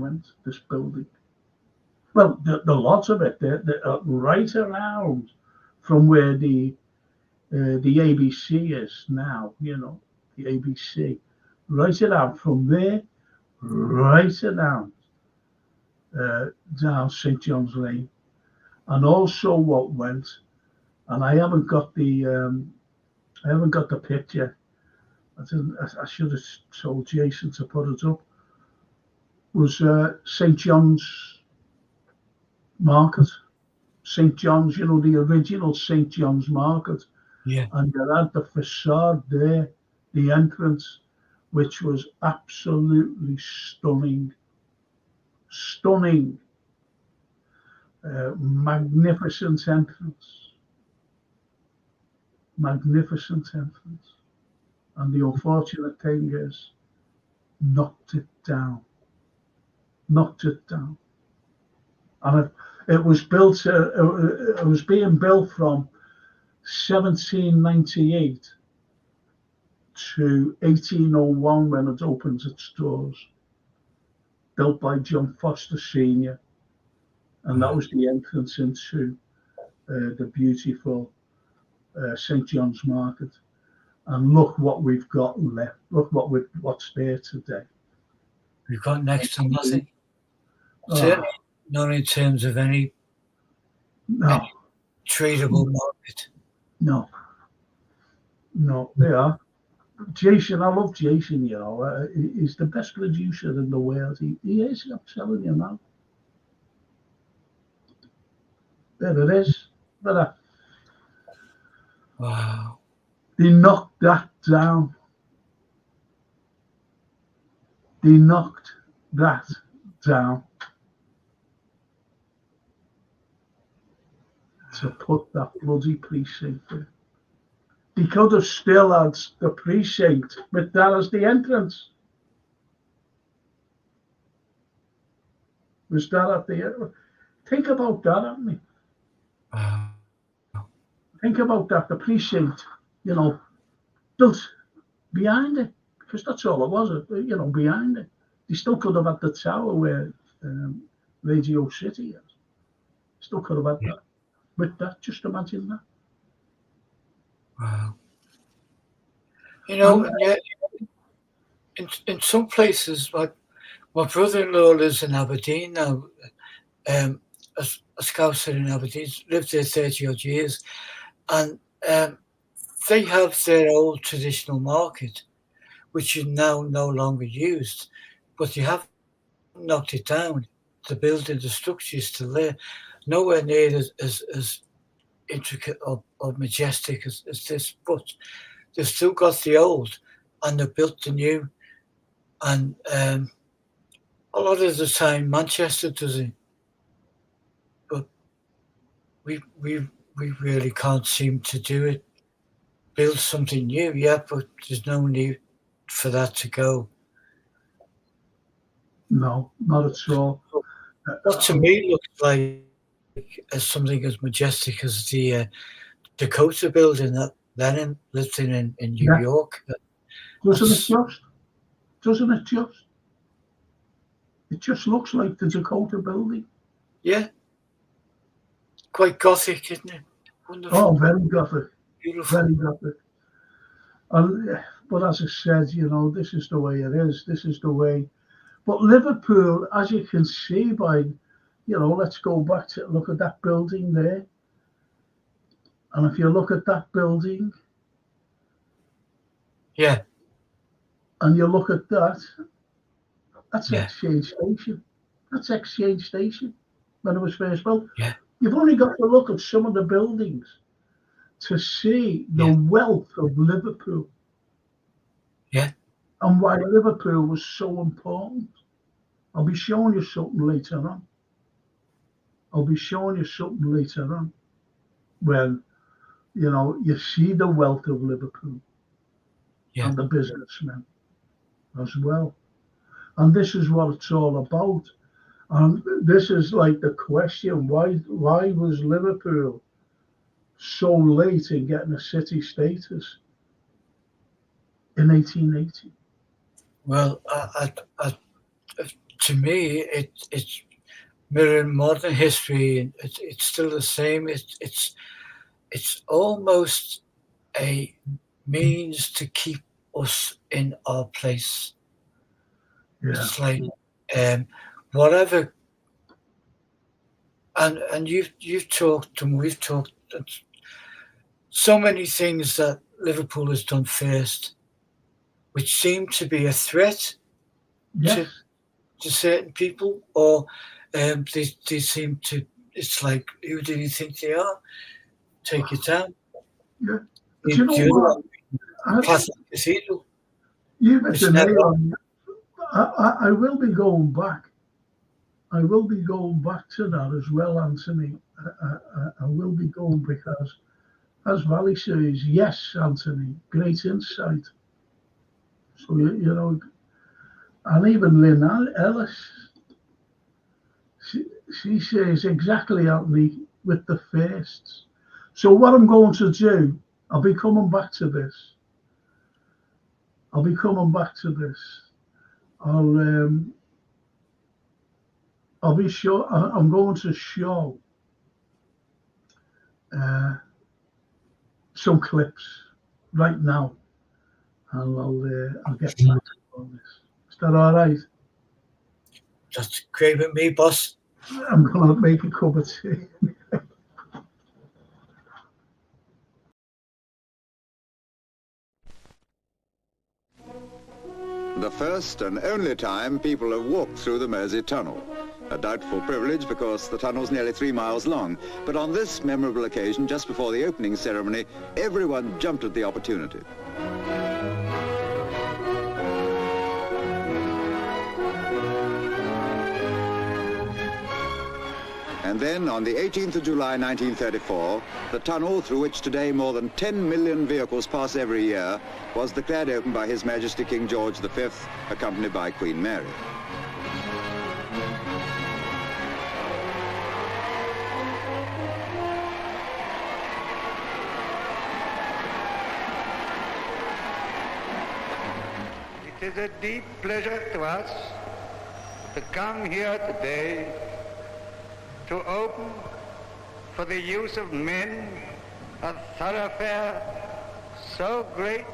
building. Well, the lot of it, right around from where the ABC is now, the ABC, right around from there, right around down St John's Lane, and also what went, and I haven't got the picture. I should have told Jason to put it up. Was St John's Market, St John's, the original St John's Market, Yeah. and you had the facade there, the entrance, which was absolutely stunning, magnificent entrance, and the unfortunate thing is, knocked it down, and it was built. It was being built from 1798 to 1801 when it opened its doors. Built by John Foster Senior, and that was the entrance into the beautiful St John's Market. And look what we've got left. Look what's there today. We've got next to nothing. Oh, Certainly not in terms of any no, tradable market. no, they are. Jason, I love Jason, he's the best producer in the world. He is, I'm telling you now. There it is. But Wow. they knocked that down. To put that bloody precinct there. They could have still had the precinct with that as the entrance. Was that at the end? Think about that, haven't you? Wow. Think about that, the precinct, built behind it, because that's all it was, behind it. They still could have had the tower where Radio City is. Still could have had that. With that, just imagine that. Wow. Yeah, in some places, like my brother-in-law lives in Aberdeen now. A Scouser in Aberdeen, lived there 30 odd years, and they have their old traditional market, which is now no longer used, but they have knocked it down. The building, the structure is still there, nowhere near as intricate or majestic as this, but they've still got the old and they've built the new. And a lot of the time Manchester does it, but we really can't seem to do it. Build something new, yeah, but there's no need for that to go. No, not at all. That to me looks like as something as majestic as the Dakota building that Lenin lived in New York. Doesn't it just? It just looks like the Dakota building. Yeah. Quite Gothic, isn't it? Wonderful. Oh, very Gothic. Beautiful. Very Gothic. But as I said, you know, this is the way it is. This is the way. But Liverpool, as you can see by, you know, let's go back to look at that building there. And if you look at that building, yeah, and you look at that, that's yeah, Exchange Station. That's Exchange Station when it was first built. yeah, You've only got to look at some of the buildings to see the yeah, wealth of Liverpool yeah, and why Liverpool was so important. I'll be showing you something later on. I'll be showing you something later on when, you know, you see the wealth of Liverpool yeah, and the businessmen as well. And this is what it's all about. And this is like the question, why was Liverpool so late in getting a city status in 1880? well, to me, it's mirroring modern history, and it's still the same. It's almost a means to keep us in our place. Yeah, It's like whatever, and you've talked and we've talked so many things that Liverpool has done first, which seem to be a threat yes, to certain people, or they seem to. It's like, who do you think they are? Take it down. yeah. But you know The other what? one, Classic Cathedral. You've hit It's the never. nail on it. I will be going back. I will be going back to that as well, Anthony. I will be going because, as Valley says, yes, Anthony, great insight. So, you know, and even Lynn Ellis, she says exactly, Anthony, with the firsts. So what I'm going to do, I'll be coming back to this. I'll be coming back to this. I'll be sure. I'm going to show some clips right now, and I'll get back on this. Is that all right? That's great with me, boss. I'm gonna make a cup of tea. The first and only time people have walked through the Mersey Tunnel. A doubtful privilege because the tunnel's nearly 3 miles long. But on this memorable occasion, just before the opening ceremony, everyone jumped at the opportunity. And then, on the 18th of July 1934, the tunnel, through which today more than 10 million vehicles pass every year, was declared open by His Majesty King George V, accompanied by Queen Mary. It is a deep pleasure to us to come here today to open for the use of men a thoroughfare so great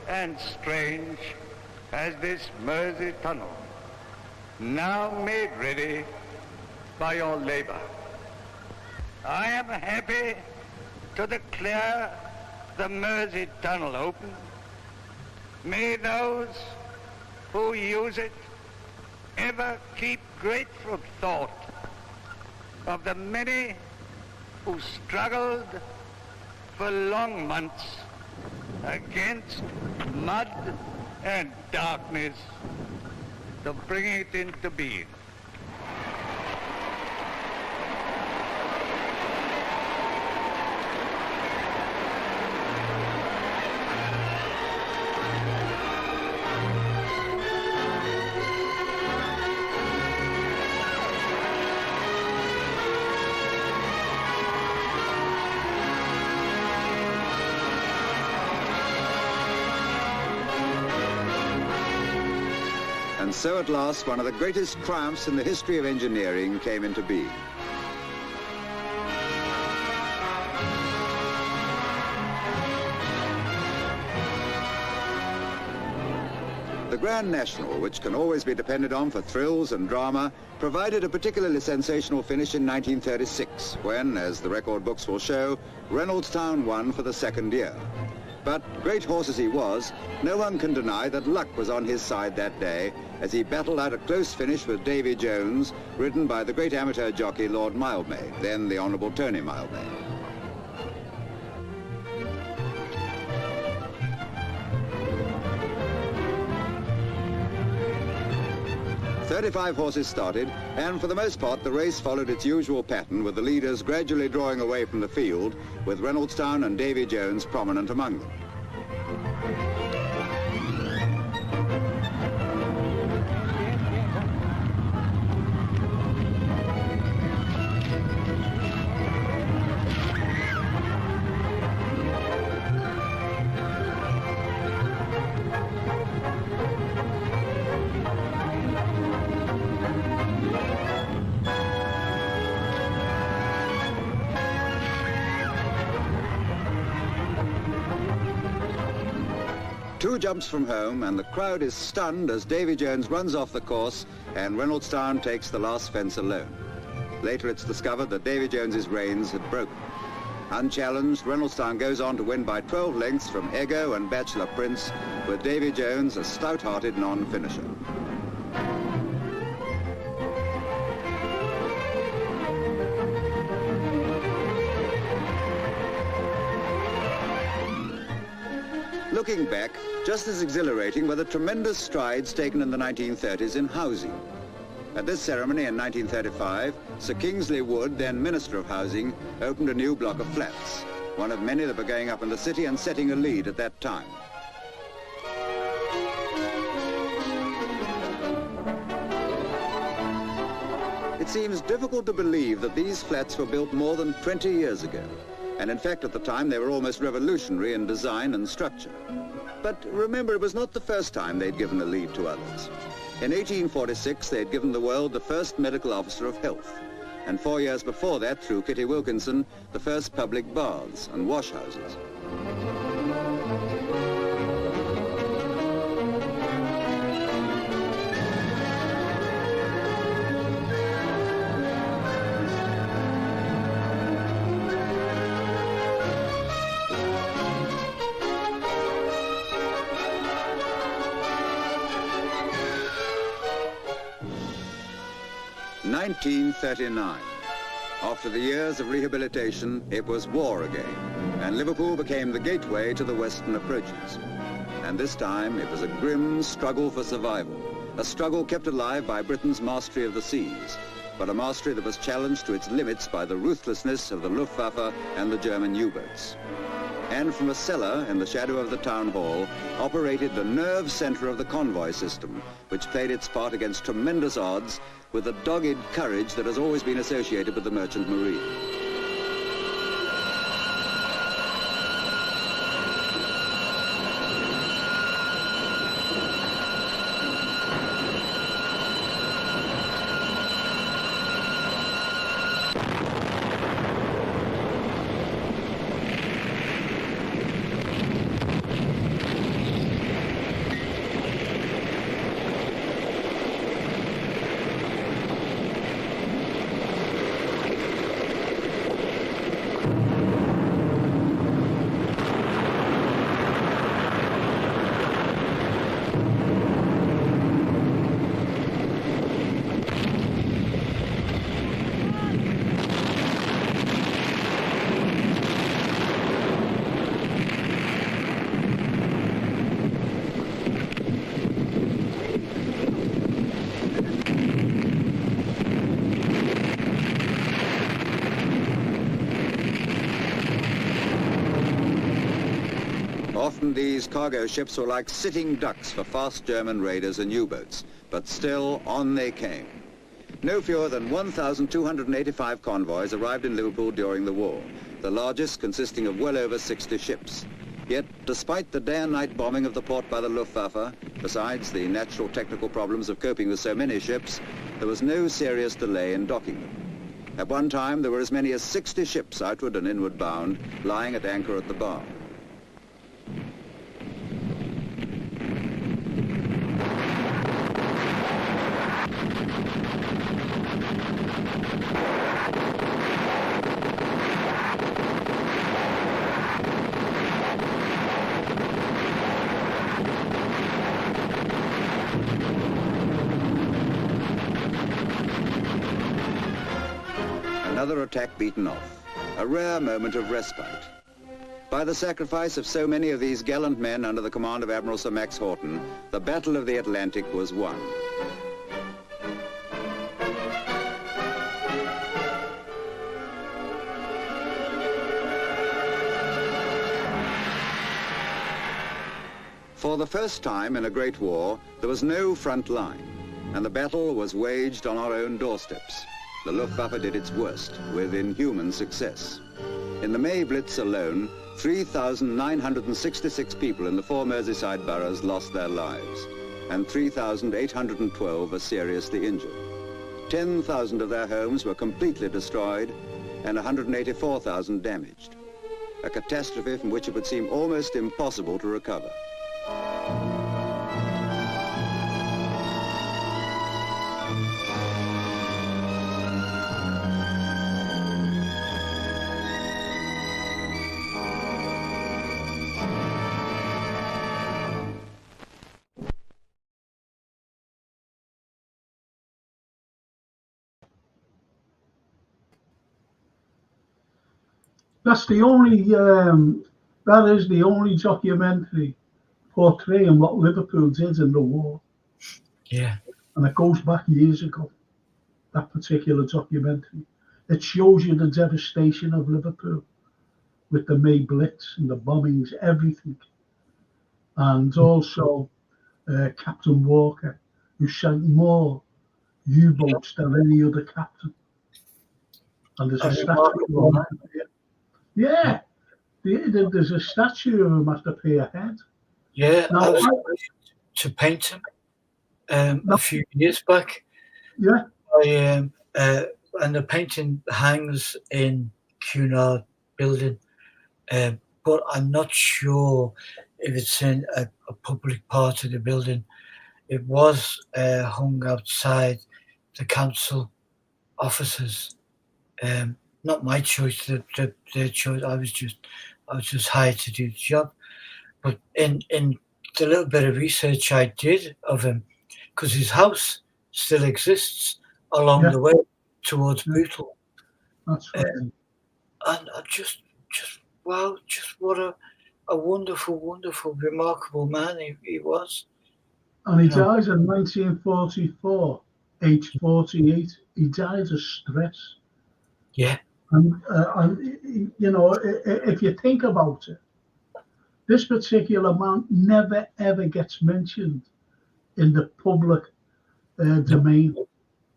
and strange as this Mersey Tunnel, now made ready by your labor. I am happy to declare the Mersey Tunnel open. May those who use it ever keep grateful thought of the many who struggled for long months against mud and darkness to bring it into being. And so at last, one of the greatest triumphs in the history of engineering came into being. The Grand National, which can always be depended on for thrills and drama, provided a particularly sensational finish in 1936, when, as the record books will show, Reynoldstown won for the second year. But, great horse as he was, no one can deny that luck was on his side that day, as he battled out a close finish with Davy Jones, ridden by the great amateur jockey Lord Mildmay, then the Honourable Tony Mildmay. 35 horses started, and for the most part the race followed its usual pattern, with the leaders gradually drawing away from the field, with Reynoldstown and Davy Jones prominent among them. Two jumps from home, and the crowd is stunned as Davy Jones runs off the course and Reynoldstown takes the last fence alone. Later it's discovered that Davy Jones's reins had broken. Unchallenged, Reynoldstown goes on to win by 12 lengths from Ego and Bachelor Prince, with Davy Jones a stout-hearted non-finisher. Looking back, just as exhilarating were the tremendous strides taken in the 1930s in housing. At this ceremony in 1935, Sir Kingsley Wood, then Minister of Housing, opened a new block of flats, one of many that were going up in the city and setting a lead at that time. It seems difficult to believe that these flats were built more than 20 years ago. And in fact, at the time, they were almost revolutionary in design and structure. But remember, it was not the first time they'd given a lead to others. In 1846, they had given the world the first medical officer of health. And 4 years before that, through Kitty Wilkinson, the first public baths and wash houses. In 1939. After the years of rehabilitation, it was war again, and Liverpool became the gateway to the western approaches. And this time, it was a grim struggle for survival, a struggle kept alive by Britain's mastery of the seas, but a mastery that was challenged to its limits by the ruthlessness of the Luftwaffe and the German U-boats. And from a cellar in the shadow of the town hall operated the nerve center of the convoy system, which played its part against tremendous odds with the dogged courage that has always been associated with the merchant marine. Often these cargo ships were like sitting ducks for fast German raiders and U-boats, but still on they came. No fewer than 1,285 convoys arrived in Liverpool during the war, the largest consisting of well over 60 ships. Yet, despite the day and night bombing of the port by the Luftwaffe, besides the natural technical problems of coping with so many ships, there was no serious delay in docking them. At one time, there were as many as 60 ships outward and inward bound, lying at anchor at the bar. Another attack beaten off. A rare moment of respite. By the sacrifice of so many of these gallant men under the command of Admiral Sir Max Horton, the Battle of the Atlantic was won. For the first time in a great war, there was no front line, and the battle was waged on our own doorsteps. The Luftwaffe did its worst, with inhuman success. In the May Blitz alone, 3,966 people in the 4 Merseyside boroughs lost their lives, and 3,812 were seriously injured. 10,000 of their homes were completely destroyed, and 184,000 damaged. A catastrophe from which it would seem almost impossible to recover. That's the only, that is the only documentary portraying what Liverpool did in the war. Yeah. And it goes back years ago, that particular documentary. It shows you the devastation of Liverpool with the May Blitz and the bombings, everything. And also Captain Walker, who sank more U-boats than any other captain. And there's a statue of him. Yeah, there's a statue of him at the pier head. Yeah, Now, I was to paint him a few years back. Yeah. And the painting hangs in Cunard building, but I'm not sure if it's in a public part of the building. It was hung outside the council offices. Not my choice, their choice. I was just hired to do the job. But in the little bit of research I did of him, because his house still exists along the way towards Bootle. That's right. And I just wow, just what a wonderful, wonderful, remarkable man he was. And he dies in 1944, age 48. He died of stress. Yeah. And you know, if you think about it, this particular man never ever gets mentioned in the public domain.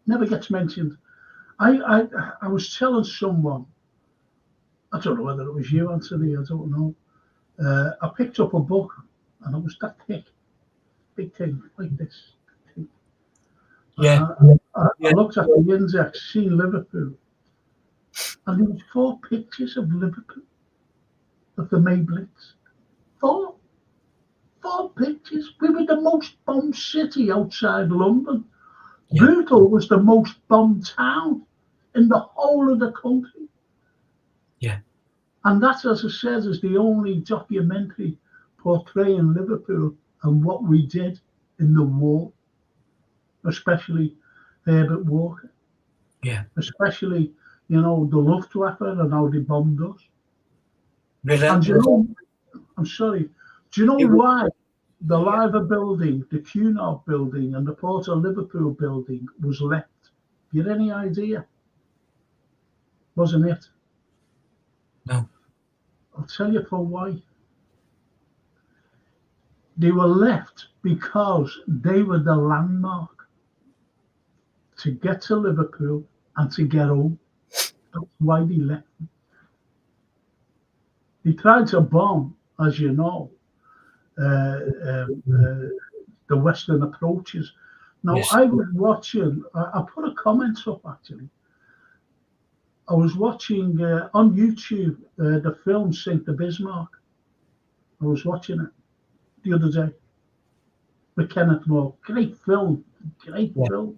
Never gets mentioned. I was telling someone, I don't know whether it was you, Anthony, I don't know. I picked up a book and it was that thick, big thing, like this. Yeah. I looked at the index, seen Liverpool, and there was 4 pictures of Liverpool, of the May Blitz. 4 pictures. We were the most bombed city outside London. Yeah. Bootle was the most bombed town in the whole of the country. Yeah. And that, as I said, is the only documentary portraying Liverpool and what we did in the war, especially Herbert Walker. Yeah. Especially, you know, the Luftwaffe and how they bombed us. And you know, I'm sorry, do you know why the Liver building, the Cunard building and the Port of Liverpool building was left? You have any idea? Wasn't it? No. I'll tell you for why. They were left because they were the landmark to get to Liverpool and to get home. That's why they left them. They tried to bomb, as you know, the western approaches. Now, yes. I was watching, I put a comment up actually. I was watching on YouTube the film Sink the Bismarck. I was watching it the other day with Kenneth Moore. Great film, great film.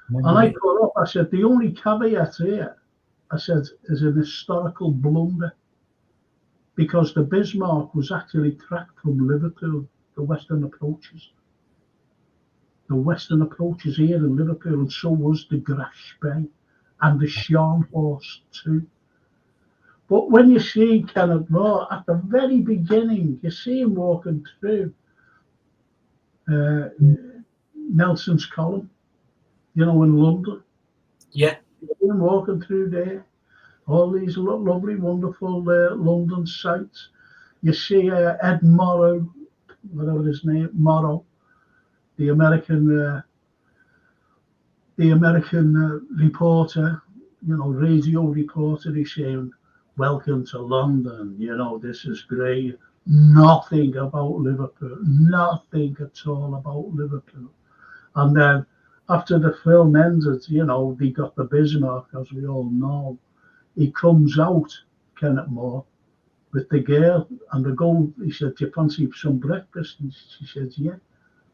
And I put up, I said, the only caveat here, I said, is an historical blunder. Because the Bismarck was actually tracked from Liverpool, the western approaches. The western approaches here in Liverpool, and so was the Graaf Spey and the Sean horse too. But when you see Kenneth Moore at the very beginning, you see him walking through Nelson's column, in London. Yeah. You see him walking through there. All these lovely, wonderful London sights. You see Ed Morrow, whatever his name, Morrow, the American reporter, radio reporter. He's saying, "Welcome to London. This is great." Nothing about Liverpool. Nothing at all about Liverpool. And then after the film ended, they got the Bismarck, as we all know. He comes out, Kenneth Moore, with the girl, and the go. He said, "Do you fancy some breakfast?" And she said, "Yeah."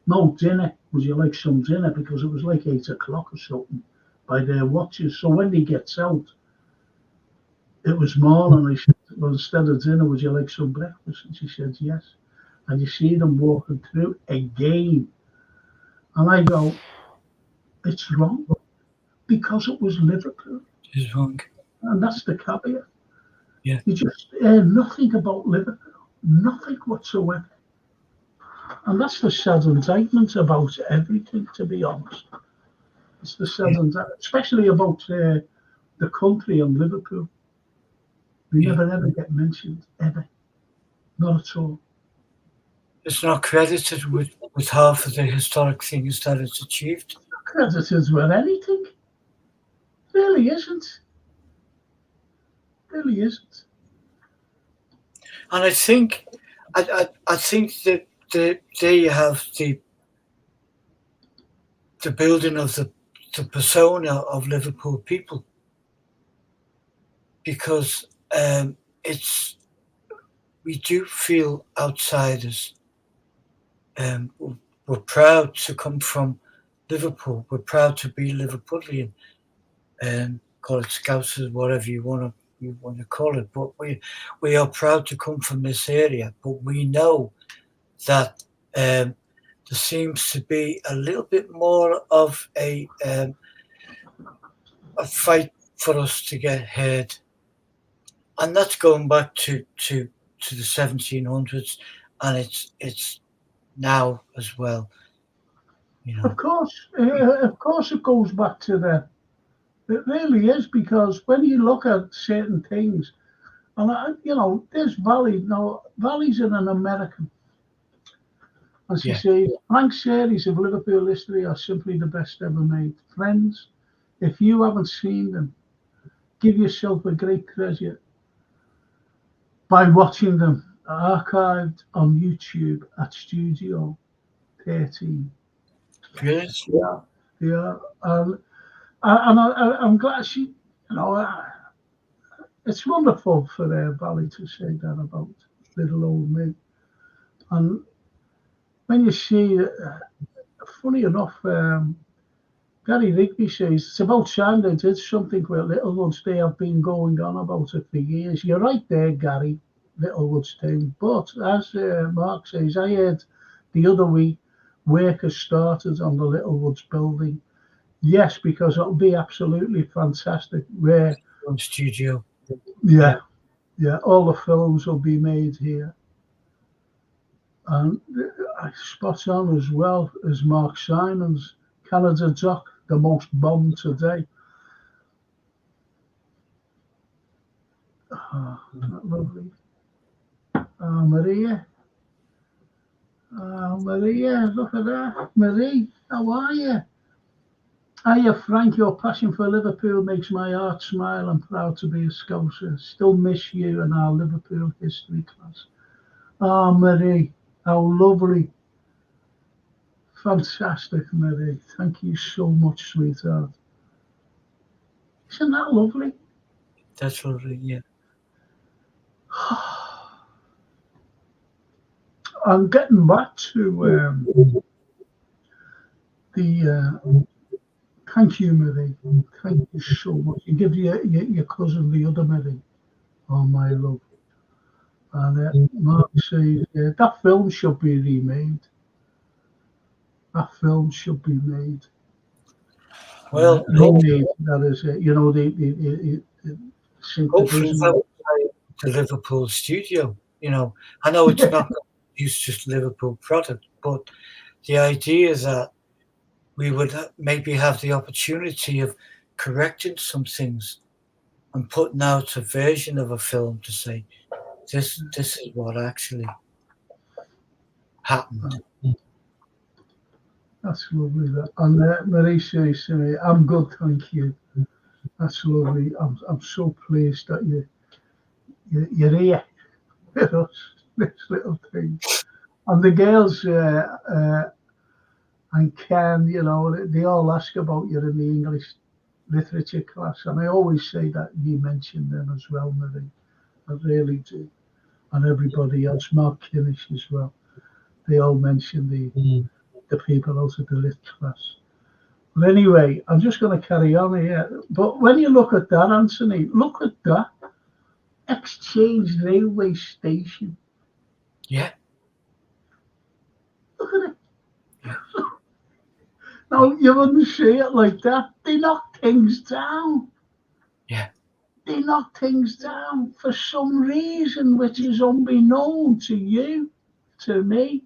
"No, dinner. Would you like some dinner?" Because it was like 8 o'clock or something by their watches. So when he gets out, it was morning. He said, "Well, instead of dinner, would you like some breakfast?" And she said, "Yes." And you see them walking through again. And I go, it's wrong, because it was Liverpool. It's wrong. And that's the caveat. Yeah. You just hear nothing about Liverpool, nothing whatsoever. And that's the sad indictment about everything, to be honest. It's the sad indictment, especially about the country and Liverpool. We never ever get mentioned, ever. Not at all. It's not credited with half of the historic things that it's achieved. Not credited with anything. Really isn't. Really isn't. And I think that there you have the building of the persona of Liverpool people, because we do feel outsiders. We're proud to come from Liverpool. We're proud to be Liverpudlian. Call it Scousers, whatever you want to call it. But we are proud to come from this area. But we know that there seems to be a little bit more of a fight for us to get heard, and that's going back to the 1700s, and it's now as well. Of course, it goes back to that. It really is, because when you look at certain things, and this Valley, now Valley's in an American. As you say, Frank's series of Liverpool history are simply the best ever made. Friends, if you haven't seen them, give yourself a great pleasure by watching them archived on YouTube at Studio 13. Yes. Yeah. And I'm glad she, it's wonderful for Valley to say that about little old me. And when you see, funny enough, Gary Rigby says it's about time they did something with Littlewoods. They have been going on about it for years. You're right there, Gary, Littlewoods thing. But as Mark says, I heard the other week work has started on the Littlewoods building. Yes, because it'll be absolutely fantastic. Where studio. Yeah, all the films will be made here. And spot on as well as Mark Simon's Canada Dock, the most bombed today. Oh, isn't that lovely? Maria. Maria, look at that. Marie, how are you? Hiya, Frank. Your passion for Liverpool makes my heart smile. I'm proud to be a Scouser. Still miss you and our Liverpool history class. Oh, Marie, how lovely. Fantastic, Marie. Thank you so much, sweetheart. Isn't that lovely? That's lovely, yeah. I'm getting back to thank you, Marie. Thank you so much. You give your cousin the other Marie. Oh, my love. And Mark says that film should be remade. That film should be made. Well, homemade, that is, the hopefully synchronism. that will play to Liverpool studio. I know it's not going to use just Liverpool product, but the idea is that we would maybe have the opportunity of correcting some things and putting out a version of a film to say this is what actually happened. That's lovely. That. And Marie says to me, "I'm good, thank you." That's lovely. I'm so pleased that you're here with us. This little thing. And the girls and Ken, they all ask about you in the English literature class, and I always say that you mention them as well, Marie. I really do. And everybody else, Mark Kinnish as well. They all mention the people out of the lit class. But anyway, I'm just going to carry on here. But when you look at that, Anthony, look at that. Exchange Railway Station. Yeah. Look at it. Now, you wouldn't see it like that. They knock things down. Yeah. They knock things down for some reason which is unbeknown to you, to me,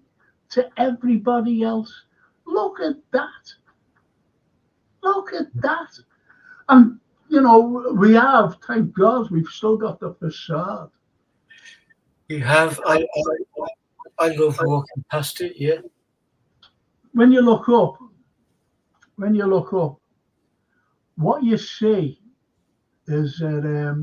to everybody else. Look at that. Look at that. And, we have, thank God, we've still got the facade. We have. I love walking past it, yeah. When you look up, what you see is a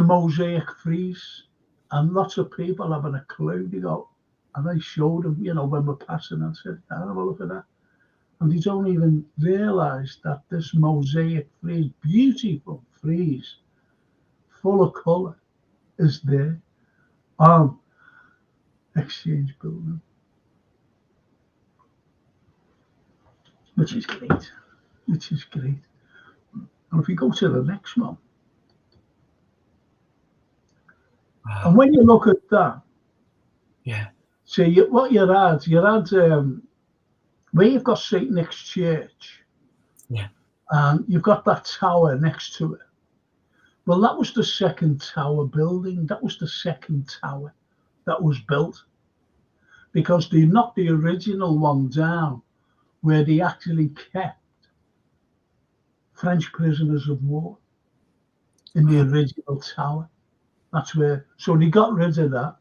mosaic frieze, and lots of people having a clue. They go, and I showed them, when we're passing, I said, have a look at that. And they don't even realise that this mosaic frieze, beautiful frieze, full of colour, is there on Exchange Building. Which is great. And if we go to the next one, and when you look at that, yeah. So what you had where you've got St. Nick's Church, yeah, and you've got that tower next to it. Well, that was the second tower building. That was the second tower that was built, because they knocked the original one down where they actually kept French prisoners of war in the original tower. That's where, so they got rid of that.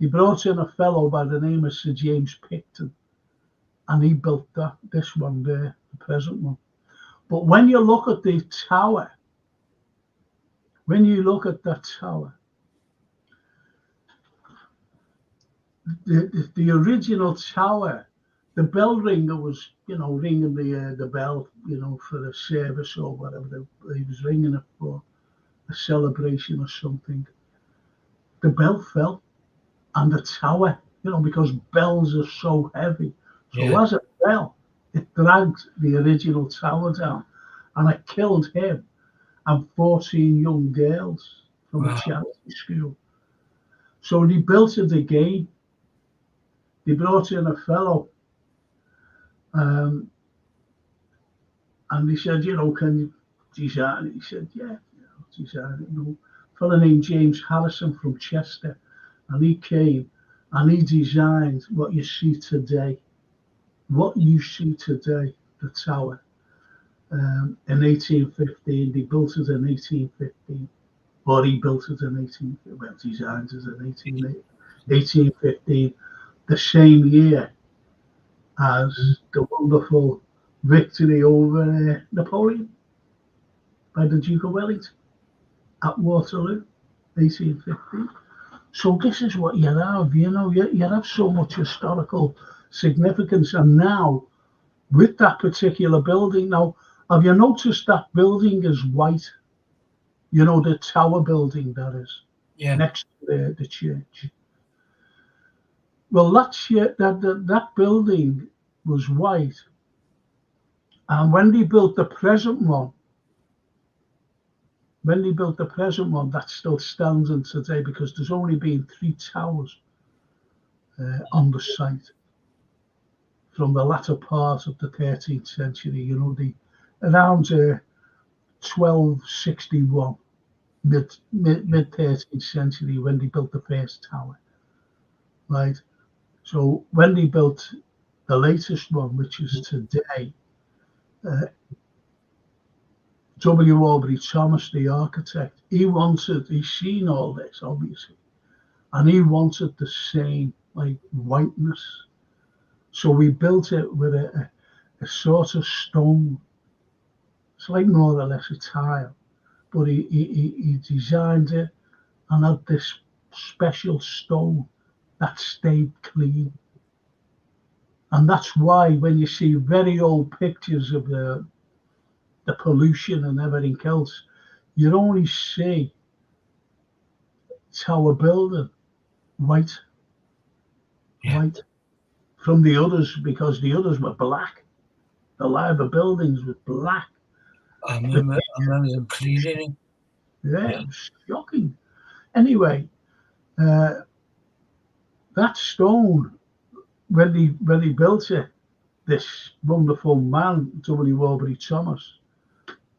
They brought in a fellow by the name of Sir James Picton, and he built this one there, the present one. But when you look at the tower, the original tower, the bell ringer was, ringing the bell, for a service or whatever he was ringing it for, a celebration or something. The bell fell, and the tower, because bells are so heavy. So as it fell, it dragged the original tower down, and it killed him and 14 young girls from a charity school. So they built it again. They brought in a fellow, and they said, can you design it? He said, yeah, design it. A fellow named James Harrison from Chester, and he came and he designed what you see today. What you see today, the tower, in 1815. They built it in 1815, or he built it in 1815. Well, designed it in 1815, the same year as the wonderful victory over Napoleon by the Duke of Wellington at Waterloo, 1815. So this is what you have, you have so much historical significance. And now, with that particular building, now, have you noticed that building is white? The tower building, that is, next to the church. Well, that building was white. And when they built the present one, that still stands in today, because there's only been 3 towers on the site. from the latter part of the 13th century, you know, around 1261, mid 13th century, when they built the first tower, right? So when they built the latest one, which is today, W. Aubrey Thomas, the architect, he's seen all this, obviously, and he wanted the same, like, whiteness. So we built it with a sort of stone. It's like more or less a tile, but he designed it and had this special stone that stayed clean. And that's why when you see very old pictures of the pollution and everything else, you only see Tower building white from the others, because the others were black. The Liver buildings were black. I remember them cleaning. Yeah, it was shocking. Anyway, that stone, when he built it, this wonderful man, W. Aubrey Thomas,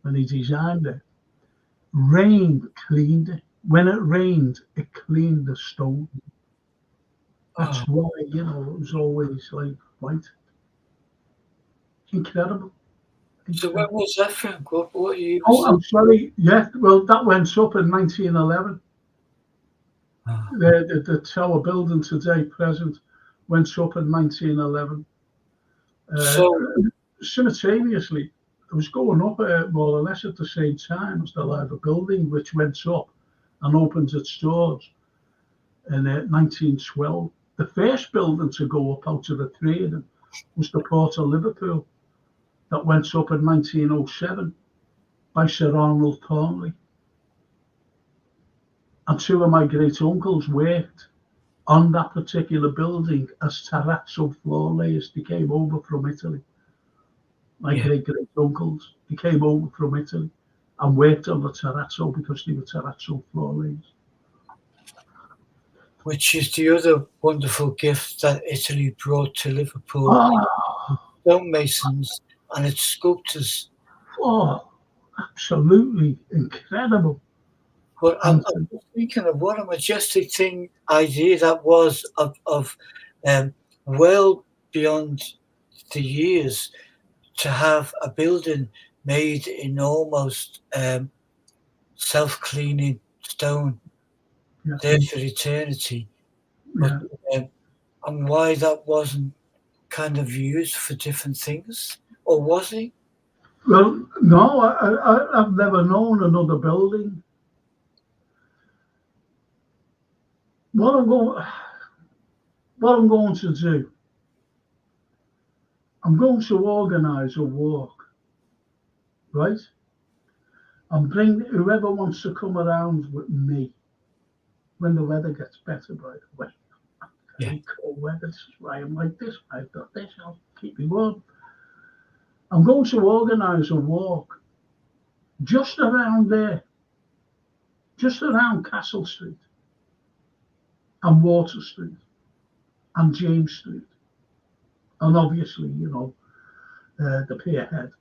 when he designed it, rain cleaned it. When it rained, it cleaned the stone. That's why, you know, it was always like white. Incredible. So when was that, Frank? What year Oh, was I'm sorry. Yeah, well, that went up in 1911. The tower building today, present, went up in 1911. Simultaneously, it was going up more or less at the same time as the Liver building, which went up and opened its doors in 1912. The first building to go up out of the three of them was the Port of Liverpool, that went up in 1907 by Sir Arnold Thornley. And two of my great uncles worked on that particular building as terrazzo floor layers. They came over from Italy. My great uncles, they came over from Italy and worked on the terrazzo because they were terrazzo floor layers. Which is the other wonderful gift that Italy brought to Liverpool. Stonemasons and its sculptors. Oh, absolutely incredible. But I'm thinking of what a majestic idea that was of well beyond the years, to have a building made in almost self-cleaning stone there for eternity. But and why that wasn't kind of used for different things, or was it? Well, no, I've never known another building. What I'm going to do, I'm going to organise a walk, right? And bring whoever wants to come around with me when the weather gets better, by the way. Very cold weather, this is why I'm like this. I've got this, I'll keep me warm. I'm going to organise a walk just around there, just around Castle Street and Water Street and James Street, and obviously, you know, the Pierhead.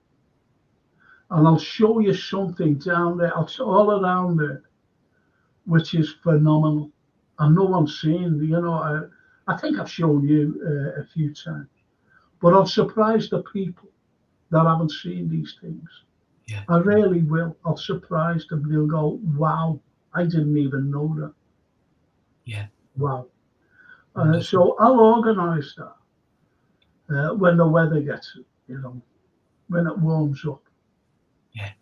And I'll show you something down there, all around there, which is phenomenal. And no one's seen, you know, I think I've shown you a few times, but I'll surprise the people that haven't seen these things. Yeah. I really will. I'll surprise them. They'll go, wow, I didn't even know that. Yeah. Wow. So I'll organise that when the weather gets, you know, when it warms up. Yeah.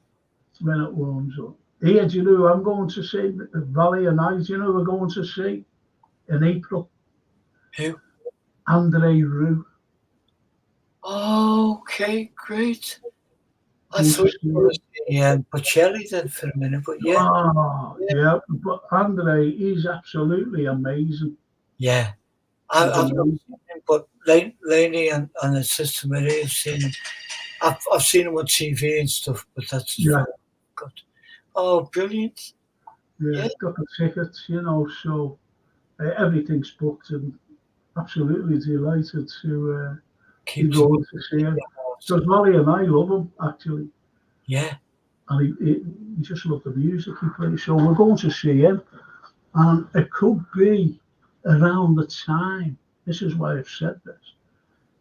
When it warms up. Here, do you know, I'm going to see Valley and I, do you know, we're going to see in April. Who? Andre Roux. Okay, great. I thought you were saying Bocelli then for a minute, but yeah. Oh, yeah, but Andre, he's absolutely amazing. Yeah. I've never seen him, but Lainey and his sister Marie have seen him. I've seen him on TV and stuff, but that's good. Oh, brilliant. Yeah, got the tickets, you know, so everything's booked, and absolutely delighted to You keeps go to see him. Because Molly and I love him, actually. yeah, And he just loved the music he plays. So we're going to see him. And it could be around the time, this is why I've said this,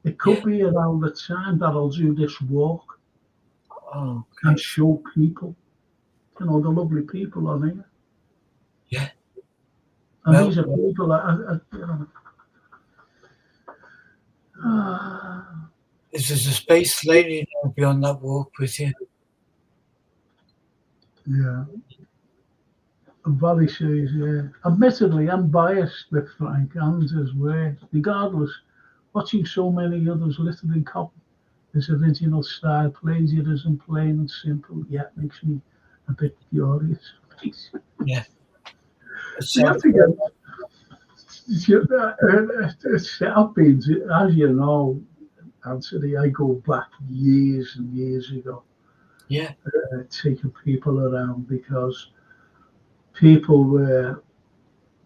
it could yeah. be around the time that I'll do this walk Oh, and show people, the lovely people on here. yeah. And Well, these are people that, there's a space lady that'll be on that walk with you. yeah. And Valley says, yeah. Admittedly, I'm biased with Frank and his work. Regardless, watching so many others listed in copy, his original style, plagiarism, plain and simple, yet makes me a bit furious. Yeah. It's, You have to get. I've been, as you know, Anthony, I go back years and years ago, yeah, taking people around because people were,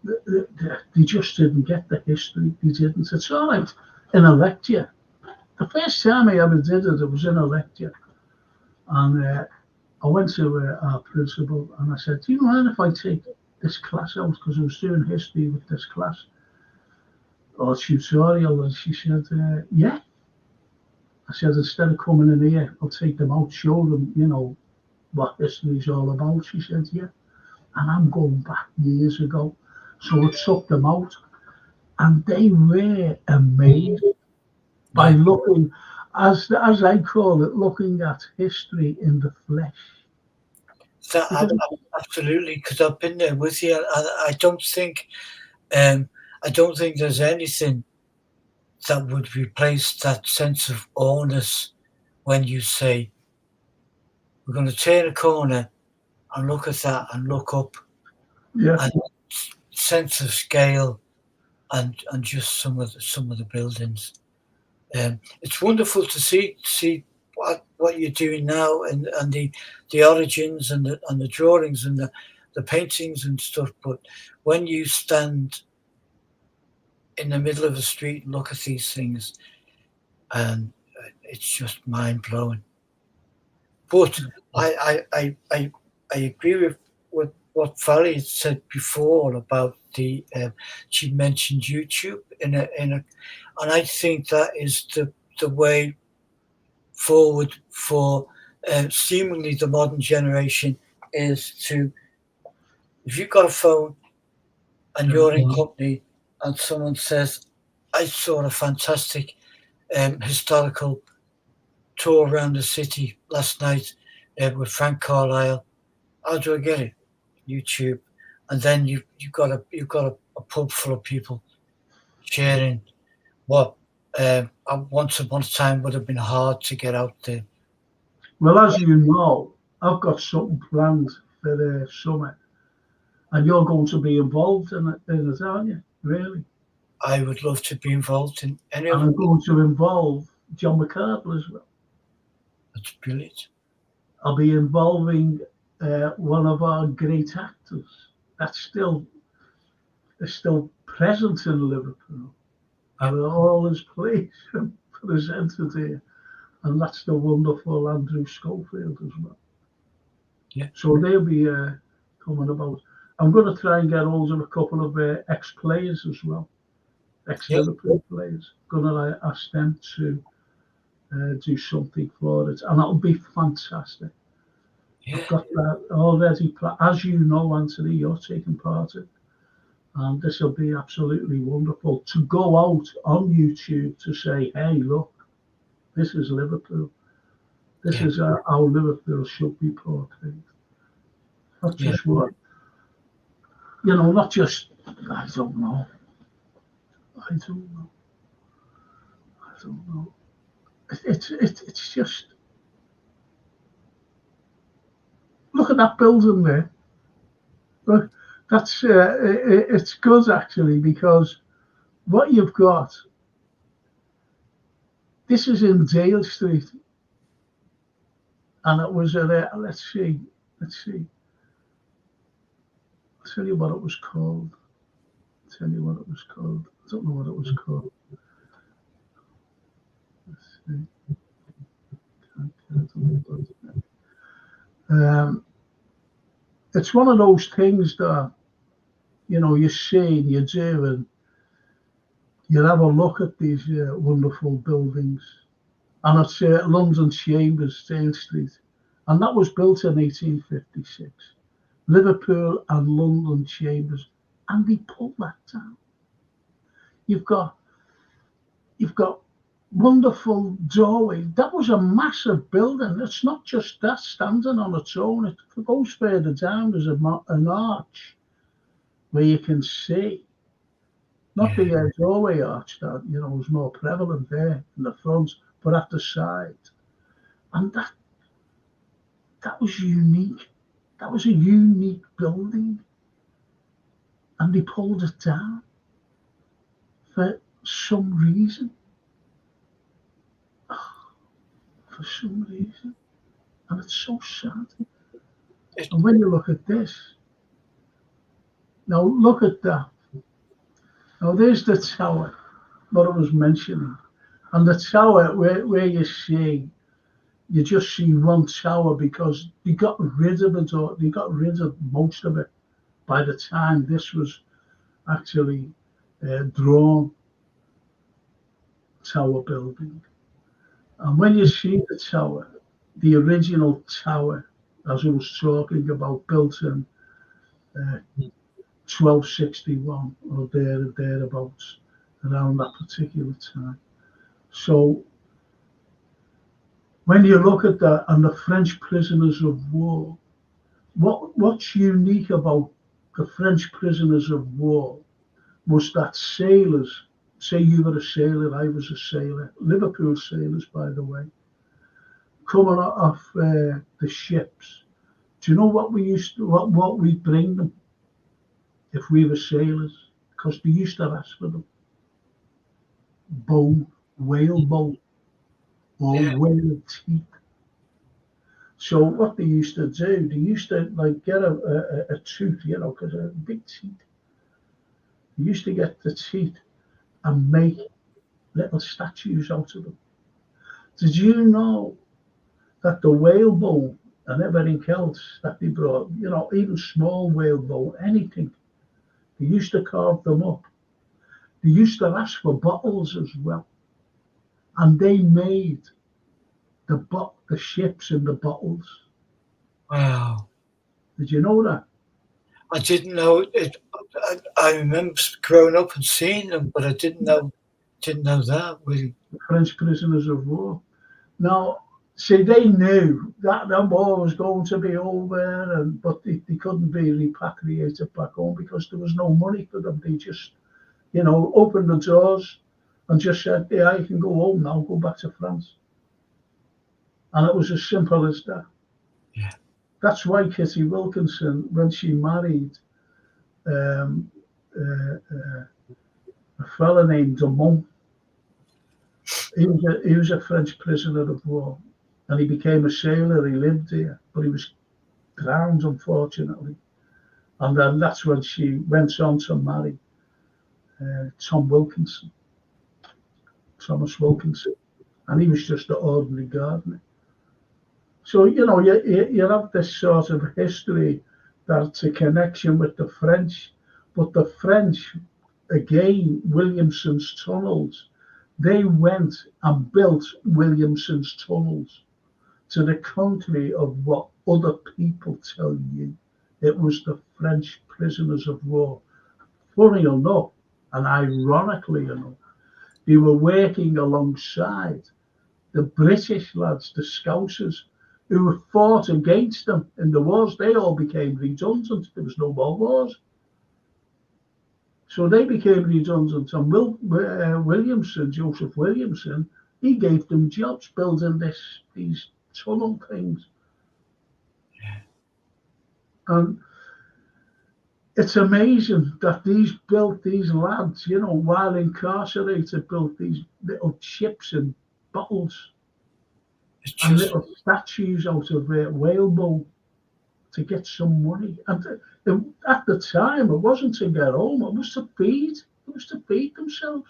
they just didn't get the history. They didn't. It's all right in a lecture. The first time I ever did it, it was in a lecture. And I went to our principal and I said, do you mind if I take this class out? Because I was doing history with this class or tutorial. And she said, yeah. I said, instead of coming in here, I'll take them out, show them, what history's all about. She said, yeah. And I'm going back years ago. So I took them out and they were amazed by looking, as I call it, looking at history in the flesh. absolutely, because I've been there with you. I don't think, I don't think there's anything that would replace that sense of awness when you say, we're going to turn a corner and look at that and look up, Yeah. and sense of scale and just some of the buildings. It's wonderful to see what you're doing now and the origins and the drawings and the paintings and stuff. But when you stand in the middle of the street and look at these things, and it's just mind blowing. But I agree with what Valley had said before about the she mentioned YouTube and I think that is the way forward for seemingly the modern generation is to, if you've got a phone and you're in company and someone says, I saw a fantastic historical tour around the city last night with Frank Carlyle. How do I get it? YouTube, and then you've got a pub full of people sharing what once upon a time would have been hard to get out there. Well, as you know, I've got something planned for the summer, and you're going to be involved in it, aren't you? Really? I would love to be involved in any And of I'm it. going to involve John McCardle as well. That's brilliant. I'll be involving one of our great actors that's still present in Liverpool, and all his plays presented here, and that's the wonderful Andrew Schofield as well. Yeah. So they'll be coming about. I'm going to try and get hold of a couple of ex-players as well, ex-Liverpool players. Going to ask them to do something for it, and that'll be fantastic. Yeah. I've got that already. As you know, Anthony, you're taking part in it, and this will be absolutely wonderful to go out on YouTube to say, hey, look, this is Liverpool. This is how Liverpool should be portrayed. Not just what, not just, I don't know. I don't know. I don't know. It's just, look at that building there. Look, that's it's good actually, because what you've got, this is in Dale Street, and it was let's see, I'll tell you what it was called. I don't know what it was called. Let's see. It's one of those things that, you know, you see and you do, and you have a look at these wonderful buildings. And it's London Chambers, Sale Street, and that was built in 1856. Liverpool and London Chambers, and they pulled that down. You've got wonderful doorway. That was a massive building. It's not just that standing on its own. It goes further down. There's an arch where you can see, not the doorway arch that, you know, was more prevalent there in the front, but at the side. And that was unique. That was a unique building. And they pulled it down for some reason. For some reason. And it's so sad. And when you look at this, now look at that. Now there's the tower, what I was mentioning. And the tower where you just see one tower because they got rid of it, or they got rid of most of it by the time this was actually drawn, tower building. And when you see the tower, the original tower, as I was talking about, built in 1261 or thereabouts, around that particular time. So when you look at that and the French prisoners of war, what's unique about the French prisoners of war was that sailors, say you were a sailor, I was a sailor, Liverpool sailors, by the way, coming off the ships. Do you know what what we bring them if we were sailors? Because they used to ask for them. Bone, whale bone, or whale teeth. So what they used to do, they used to like get a tooth, you know, because they're big teeth. They used to get the teeth and make little statues out of them. Did you know that the whale bone and everything else that they brought, you know, even small whale bone, anything, they used to carve them up. They used to ask for bottles as well. And they made the ships in the bottles. Wow. Did you know that? I didn't know it. I remember growing up and seeing them, but I didn't know that. Really. The French prisoners of war. Now, see, they knew that the war was going to be over, but they couldn't be repatriated back home because there was no money for them. They just, you know, opened the doors and just said, yeah, you can go home now, go back to France. And it was as simple as that. Yeah. That's why Kitty Wilkinson, when she married a fella named Dumont, he was a French prisoner of war, and he became a sailor. He lived here, but he was drowned, unfortunately. And then that's when she went on to marry Thomas Wilkinson, and he was just an ordinary gardener. So, you know, you have this sort of history that's a connection with the French, but the French, again, Williamson's tunnels, they went and built Williamson's tunnels to the contrary of what other people tell you. It was the French prisoners of war. Funny enough, and ironically enough, they were working alongside the British lads, the Scousers, who fought against them in the wars. They all became redundant. There was no more wars. So they became redundant. And Williamson, Joseph Williamson, he gave them jobs building these tunnel things. Yeah. And it's amazing that these lads, you know, while incarcerated, built these little ships and bottles and little statues out of whalebone to get some money. And at the time, it wasn't to get home; it was to feed. It was to feed themselves.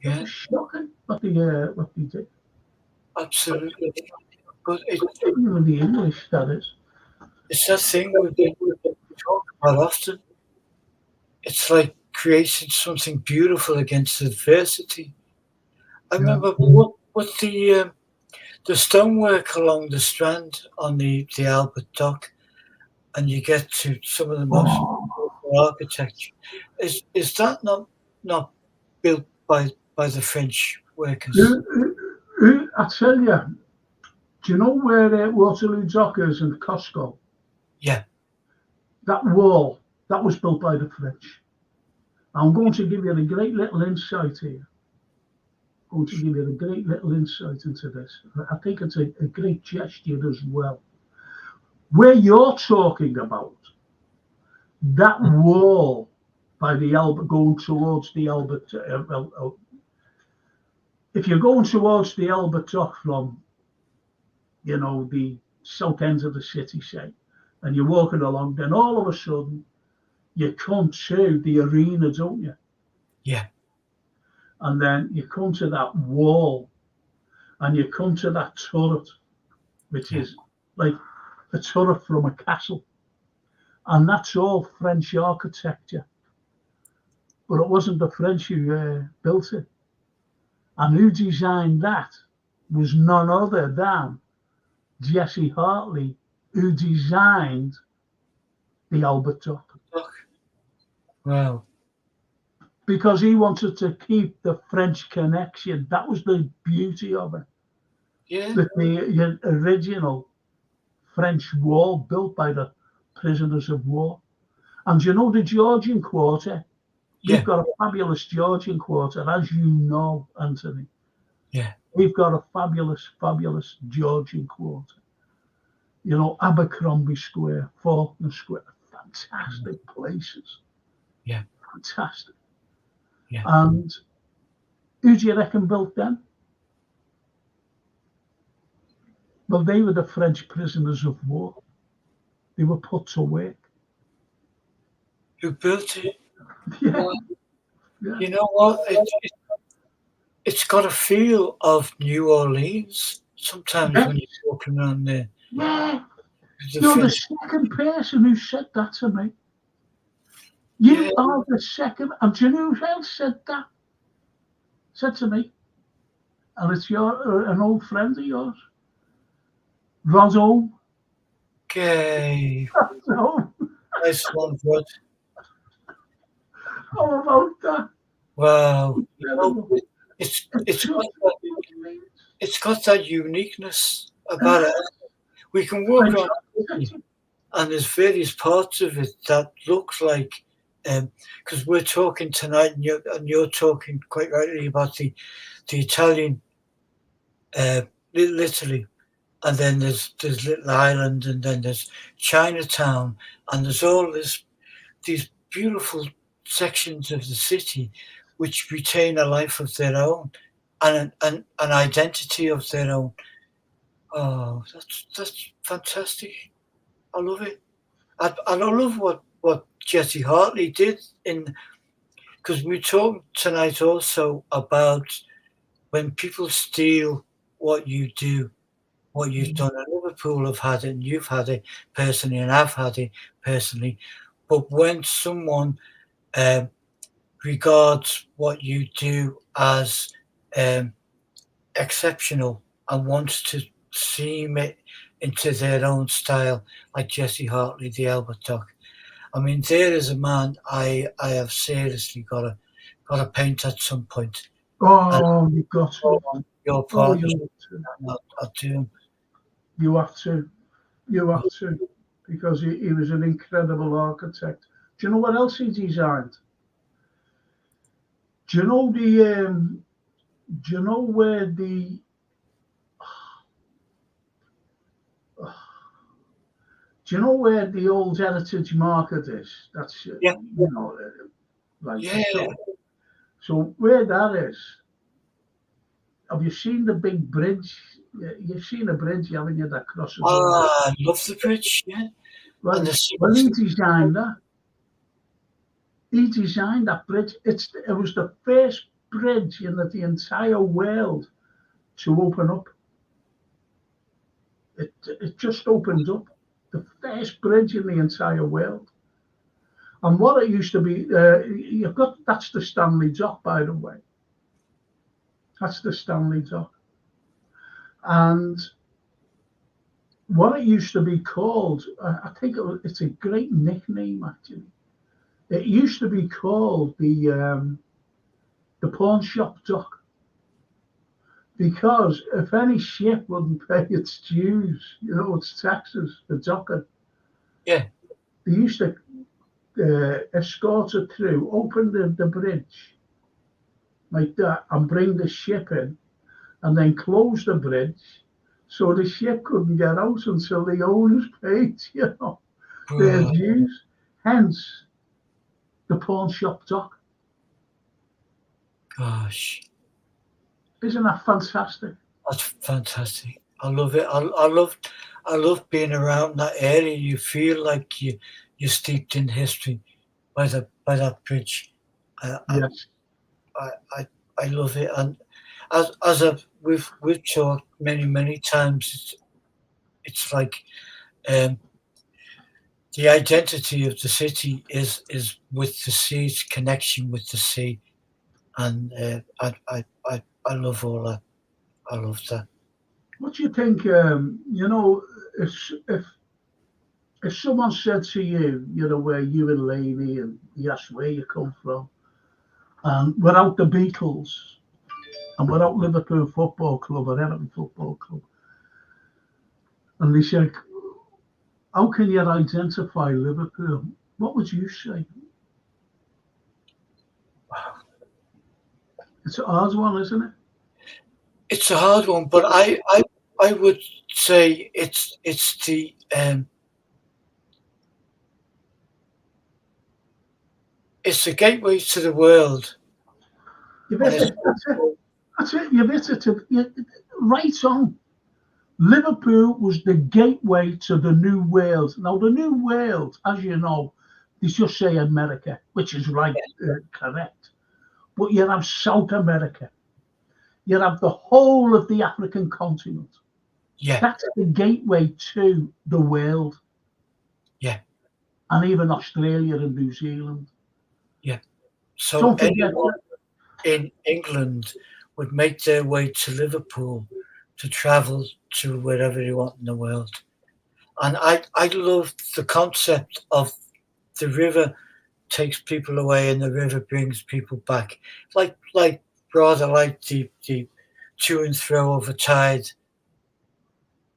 Yeah. It was shocking what they did. Absolutely. But Even the English, that is. it's that thing we talk about often. It's like creating something beautiful against adversity. I remember what the stonework along the Strand on the Albert Dock, and you get to some of the most beautiful architecture. Is that not built by the French workers? I tell you, do you know where Waterloo Dock is in Costco? Yeah. That wall, that was built by the French. I'm going to give you a great little insight here. I'm going to give you a great little insight into this. I think it's a great gesture as well. Where you're talking about, that wall by the Albert, going towards the Albert, if you're going towards the Albert Dock from, the south end of the city, say, and you're walking along, then all of a sudden you come to the arena, don't you? Yeah. And then you come to that wall, and you come to that turret, which is like a turret from a castle. And that's all French architecture. But it wasn't the French who built it. And who designed that was none other than Jesse Hartley, who designed the Albert Dock. Wow. Because he wanted to keep the French connection. That was the beauty of it. Yeah. The original French wall built by the prisoners of war. And you know the Georgian Quarter? We've got a fabulous Georgian Quarter, as you know, Anthony. Yeah. We've got a fabulous, fabulous Georgian Quarter. Abercrombie Square, Faulkner Square, fantastic places. Yeah. Fantastic. Yeah. And who do you reckon built them? Well, they were the French prisoners of war. They were put to work. Who built it? Yeah. Yeah. You know what? It's got a feel of New Orleans sometimes when you're walking around there. Yeah. You're the second person who said that to me. You are the second. And do you know who else said that? Said to me. And it's an old friend of yours. Rosso. Okay. Nice one, Rod. How about that? Wow. It's got that uniqueness about it. We can walk around and there's various parts of it that looks like, because we're talking tonight and you're talking quite rightly about the Italian, Little Italy, and then there's Little Ireland, and then there's Chinatown, and there's all these beautiful sections of the city which retain a life of their own and an identity of their own. Oh, that's fantastic. I love it. And I love what Jesse Hartley did because we talked tonight also about when people steal what you do, what you've done. And Liverpool have had it, and you've had it personally, and I've had it personally. But when someone regards what you do as exceptional and wants to seam it into their own style, like Jesse Hartley, the Albert Dock. I mean, there is a man I have seriously got to paint at some point. Oh, you've got to. Your part, I do. You have to. You have to, because he was an incredible architect. Do you know what else he designed? Do you know where the Do you know where the old Heritage Market is? That's So where that is, have you seen the big bridge? You've seen a bridge, haven't you, that crosses over? I love the bridge, yeah. Well, he designed that. He designed that bridge. It was the first bridge in the entire world to open up. It just opened up. The first bridge in the entire world. And what it used to be, that's the Stanley Dock, by the way. That's the Stanley Dock. And what it used to be called, I think it's a great nickname, actually. It used to be called the pawn shop dock. Because if any ship wouldn't pay its dues, its taxes, the docker, Yeah. they used to escort it through, open the bridge like that, and bring the ship in, and then close the bridge so the ship couldn't get out until the owners paid, their dues. Hence, the pawn shop dock. Gosh. Isn't that fantastic? That's fantastic. I love it. I love being around that area. You feel like you're steeped in history by that bridge. Yes. I love it. And we've talked many times, it's like the identity of the city is with the sea, its connection with the sea, and I love all that. I love that. What do you think? If someone said to you, where you and Laney, and he asked where you come from, and without the Beatles, and without Liverpool Football Club or Everton Football Club, and they said, how can you identify Liverpool? What would you say? It's a hard one, isn't it? It's a hard one, but I would say it's the it's the gateway to the world. That's it. You've hit it right on. Liverpool was the gateway to the New World. Now, the New World, as you know, they just say America, which is right, correct. But you have South America. You have the whole of the African continent. Yeah. That's the gateway to the world. Yeah. And even Australia and New Zealand. Yeah. So anyone in England would make their way to Liverpool to travel to wherever they want in the world. And I love the concept of the river takes people away and the river brings people back. Like rather like the to and fro of a tide,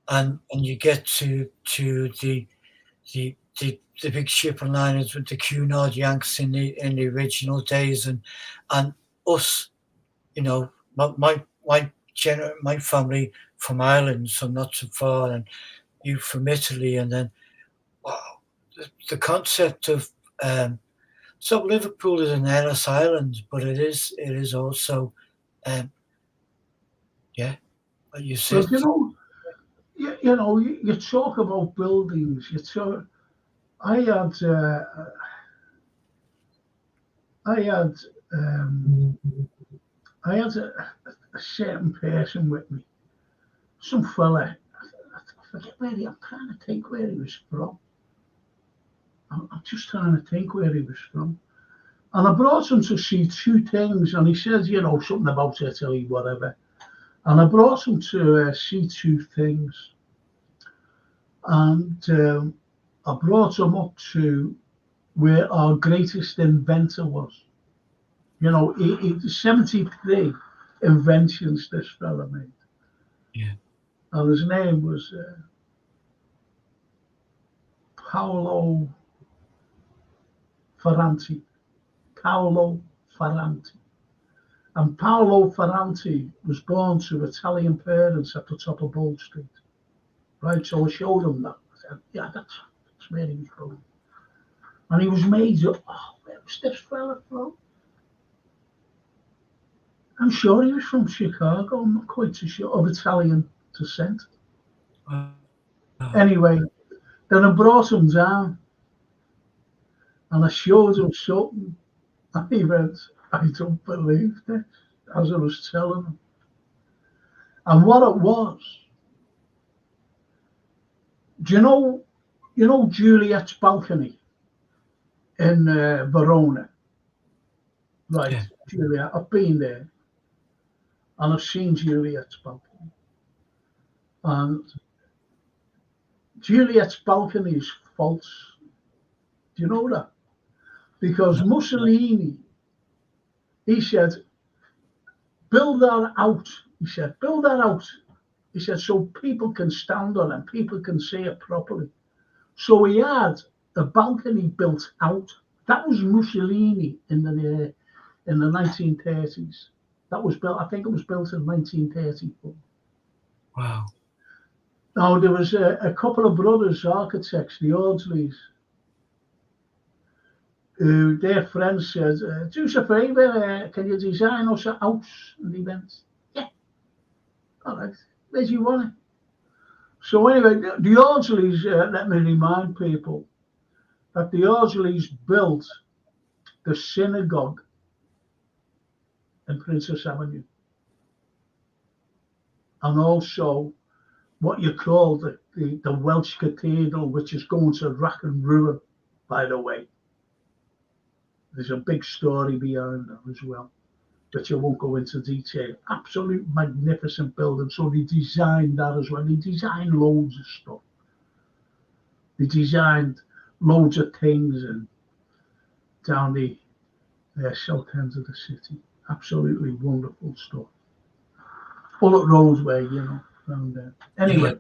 and you get to the big shipping liners with the Cunard Yanks in the original days, and us, my family from Ireland, so not so far, and you from Italy, and then wow, the concept of so Liverpool is an Ellis Island, but it is also like you said. Well, you talk about buildings. I had a certain person with me, some fella. I forget where I'm trying to think where he was from. I'm just trying to think where he was from. And I brought him to see two things, and he says, something about Italy, whatever. And I brought him to see two things. And I brought him up to where our greatest inventor was. 73 inventions this fella made. Yeah. And his name was Paolo Ferranti. And Paolo Ferranti was born to Italian parents at the top of Bold Street. Right, so I showed him that. I said, yeah, that's where he was from. And he was made up. Where was this fella from? I'm sure he was from Chicago. I'm not quite too sure. Of Italian descent. Anyway, then I brought him down. And I showed him something. And he went, I don't believe this. as I was telling them. And what it was, do you know Juliet's balcony in Verona? Right, Yeah. Juliet, I've been there and I've seen Juliet's balcony. And Juliet's balcony is false. Do you know that? Because Mussolini, he said, build that out. He said, build that out. He said, so people can stand on it, people can see it properly. So he had a balcony built out. That was Mussolini in the 1930s. That was built, I think it was built in 1934. Wow. Now, there was a couple of brothers, architects, the Audsleys, who their friends said, do us a favour, can you design us a house? And he went, yeah, all right, where do you want it? So anyway, the Audsleys, let me remind people that the Audsleys built the synagogue in Princess Avenue. And also what you call the Welsh Cathedral, which is going to rack and ruin, by the way. There's a big story behind that as well, which I won't go into detail. Absolute magnificent building. So they designed that as well. They designed loads of stuff. They designed loads of things and down the south end of the city. Absolutely wonderful stuff. Bullet Roadway, around there. Anyway.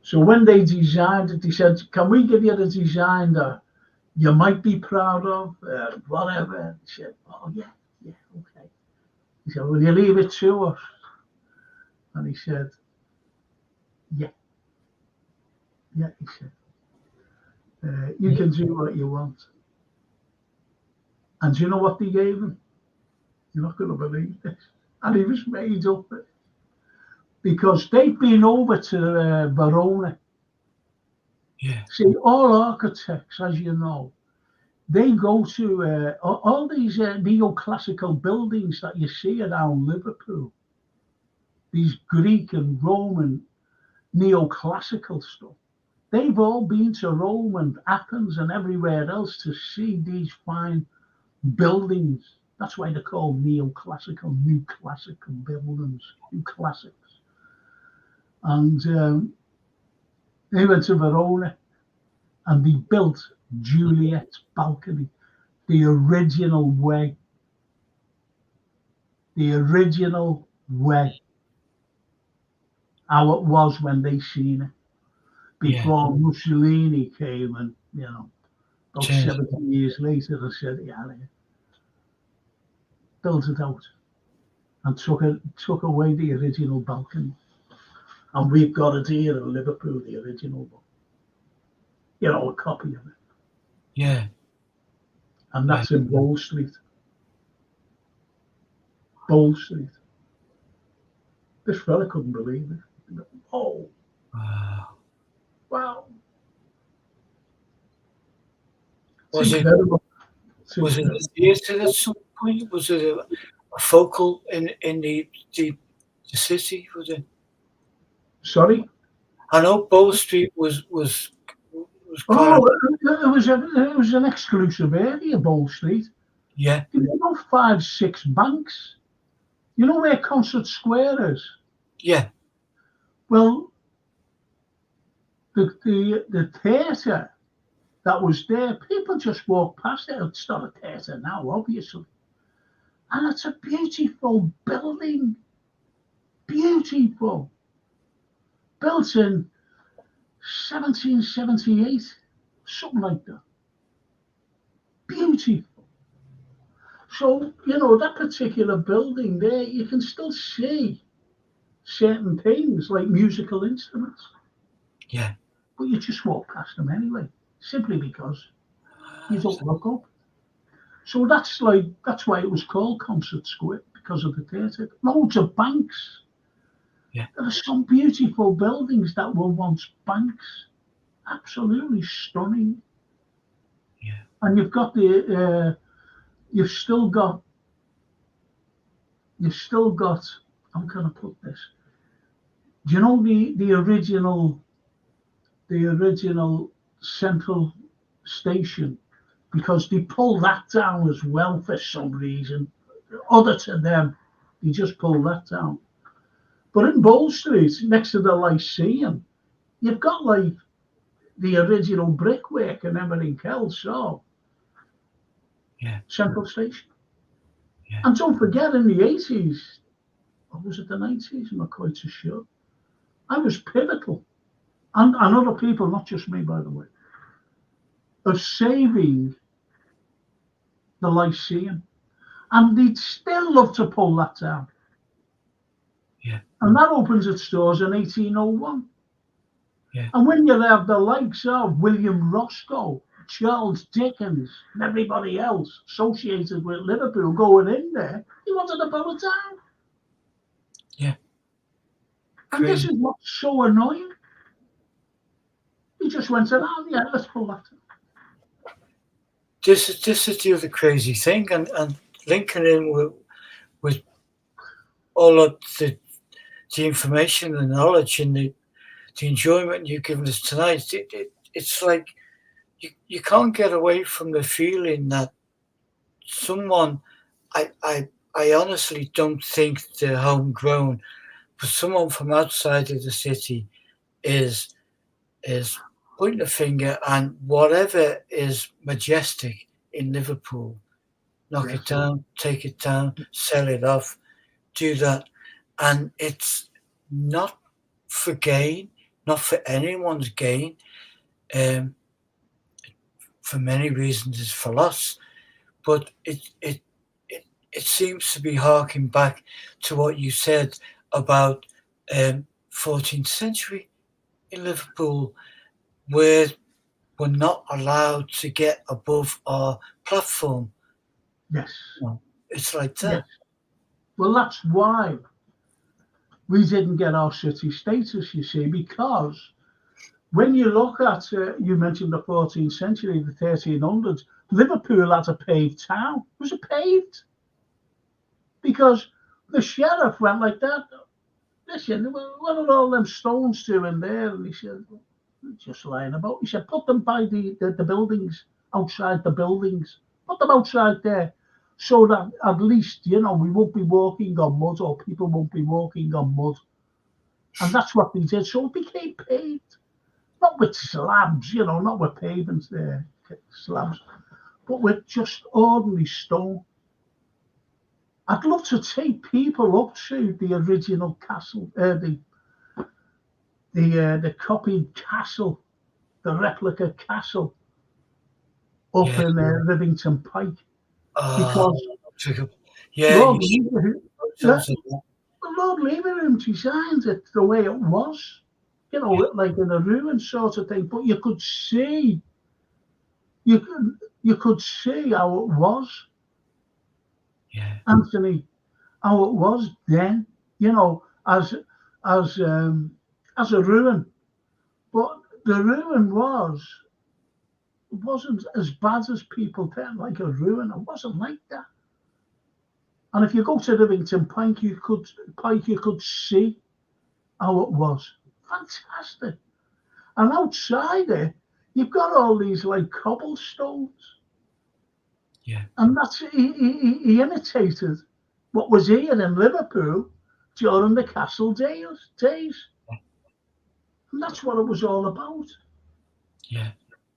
So when they designed it, they said, can we give you the design that you might be proud of, whatever? He said, oh, yeah, okay. He said, will you leave it to us? And he said, yeah, he said, you can do what you want. And do you know what they gave him? You're not going to believe this. And he was made up it. Because they've been over to Verona. Yeah. See, all architects, as you know, they go to all these neoclassical buildings that you see around Liverpool. These Greek and Roman neoclassical stuff. They've all been to Rome and Athens and everywhere else to see these fine buildings. That's why they're called neoclassical, new classical buildings, new classics. And they went to Verona and they built Juliet's balcony, the original way. The original way. How it was when they seen it. Before Mussolini came and, about 70 years later, they said, yeah, built it out and took away the original balcony. And we've got it here in Liverpool, the original one. A copy of it. Yeah. And that's in Bowl Street. Bowl Street. This fella couldn't believe it. Oh. Wow. Was it a theatre at some point? Was it a focal in the city? Was it? Sorry? I know Bow Street was quite it was an exclusive area, Bow Street. Yeah. There were 5-6 banks. You know where Concert Square is? Yeah. Well, the theatre that was there, people just walk past it. It's not a theatre now, obviously. And it's a beautiful building. Beautiful. Built in 1778, something like that. Beautiful. So, that particular building there, you can still see certain things like musical instruments. Yeah. But you just walk past them anyway, simply because you don't look up. So that's why it was called Concert Square, because of the theatre. Loads of banks. Yeah. There are some beautiful buildings that were once banks. Absolutely stunning. Yeah. And you've got you've still got you've still got, how can I put this? Do you know the original central station? Because they pulled that down as well for some reason. Other to them, they just pulled that down. But in Bowl Street, next to the Lyceum, you've got like the original brickwork and everything else. So, Yeah. Central Station. Yeah. And don't forget, in the 80s, or was it the 90s? I'm not quite so sure. I was pivotal, and other people, not just me, by the way, of saving the Lyceum. And they'd still love to pull that down. Yeah. And that opens its doors in 1801. Yeah. And when you have the likes of William Roscoe, Charles Dickens, and everybody else associated with Liverpool going in there, he wanted to pull it down. Yeah. And this is what's so annoying. He just went and, oh, yeah, let's pull that down. This is the other crazy thing, and linking in with all of the information and knowledge and the enjoyment you've given us tonight. It's like you can't get away from the feeling that someone, I honestly don't think they're homegrown, but someone from outside of the city is pointing a finger, and whatever is majestic in Liverpool, knock it down, take it down, sell it off, do that. And it's not for gain, not for anyone's gain. For many reasons, it's for loss. But it seems to be harking back to what you said about 14th century in Liverpool, where we're not allowed to get above our platform. Yes. It's like that. Yes. Well, that's why we didn't get our city status, you see, because when you look at, you mentioned the 14th century, the 1300s, Liverpool had a paved town. Was it paved? Because the sheriff went like that. Listen, what are all them stones doing there? And he said, just lying about. He said, put them by the buildings, outside the buildings. Put them outside there, so that at least, we won't be walking on mud, or people won't be walking on mud. And that's what they did. So it became paved. Not with slabs, not with pavements there, slabs, but with just ordinary stone. I'd love to take people up to the original castle, the copied castle, the replica castle up in Rivington Pike. Because Lord Leverhulme designed it the way it was, like in a ruin sort of thing. But you could see, you could see how it was. Yeah. Anthony, how it was then, as a ruin. But the ruin wasn't as bad as people think, like a ruin. It wasn't like that. And if you go to Rivington Pike, you could see how it was. Fantastic. And outside it, you've got all these like cobblestones. Yeah. And that's he imitated what was here in Liverpool during the castle days. And that's what it was all about. Yeah.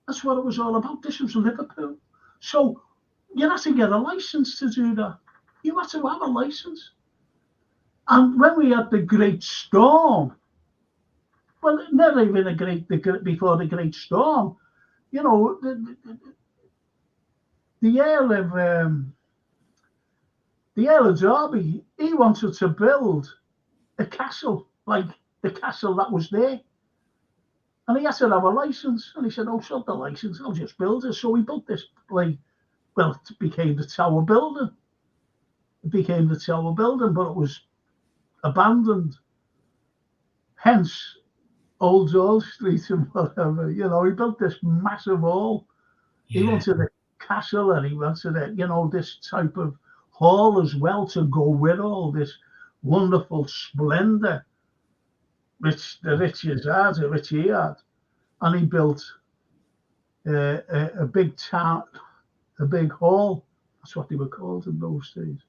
That's what it was all about. This was Liverpool. So you had to get a license to do that. You had to have a license. And when we had the Great Storm, well, never even before the Great Storm, the Earl of Derby, he wanted to build a castle like the castle that was there. And he had to have a license. And he said, oh, sod the license, I'll just build it. So he built this, it became the Tower Building. It became the Tower Building, but it was abandoned. Hence, Old George Street and whatever. He built this massive hall. Yeah. He wanted a castle, and he wanted this type of hall as well to go with all this wonderful splendour which the Richards had, Richie had. And he built a big town, a big hall. That's what they were called in those days.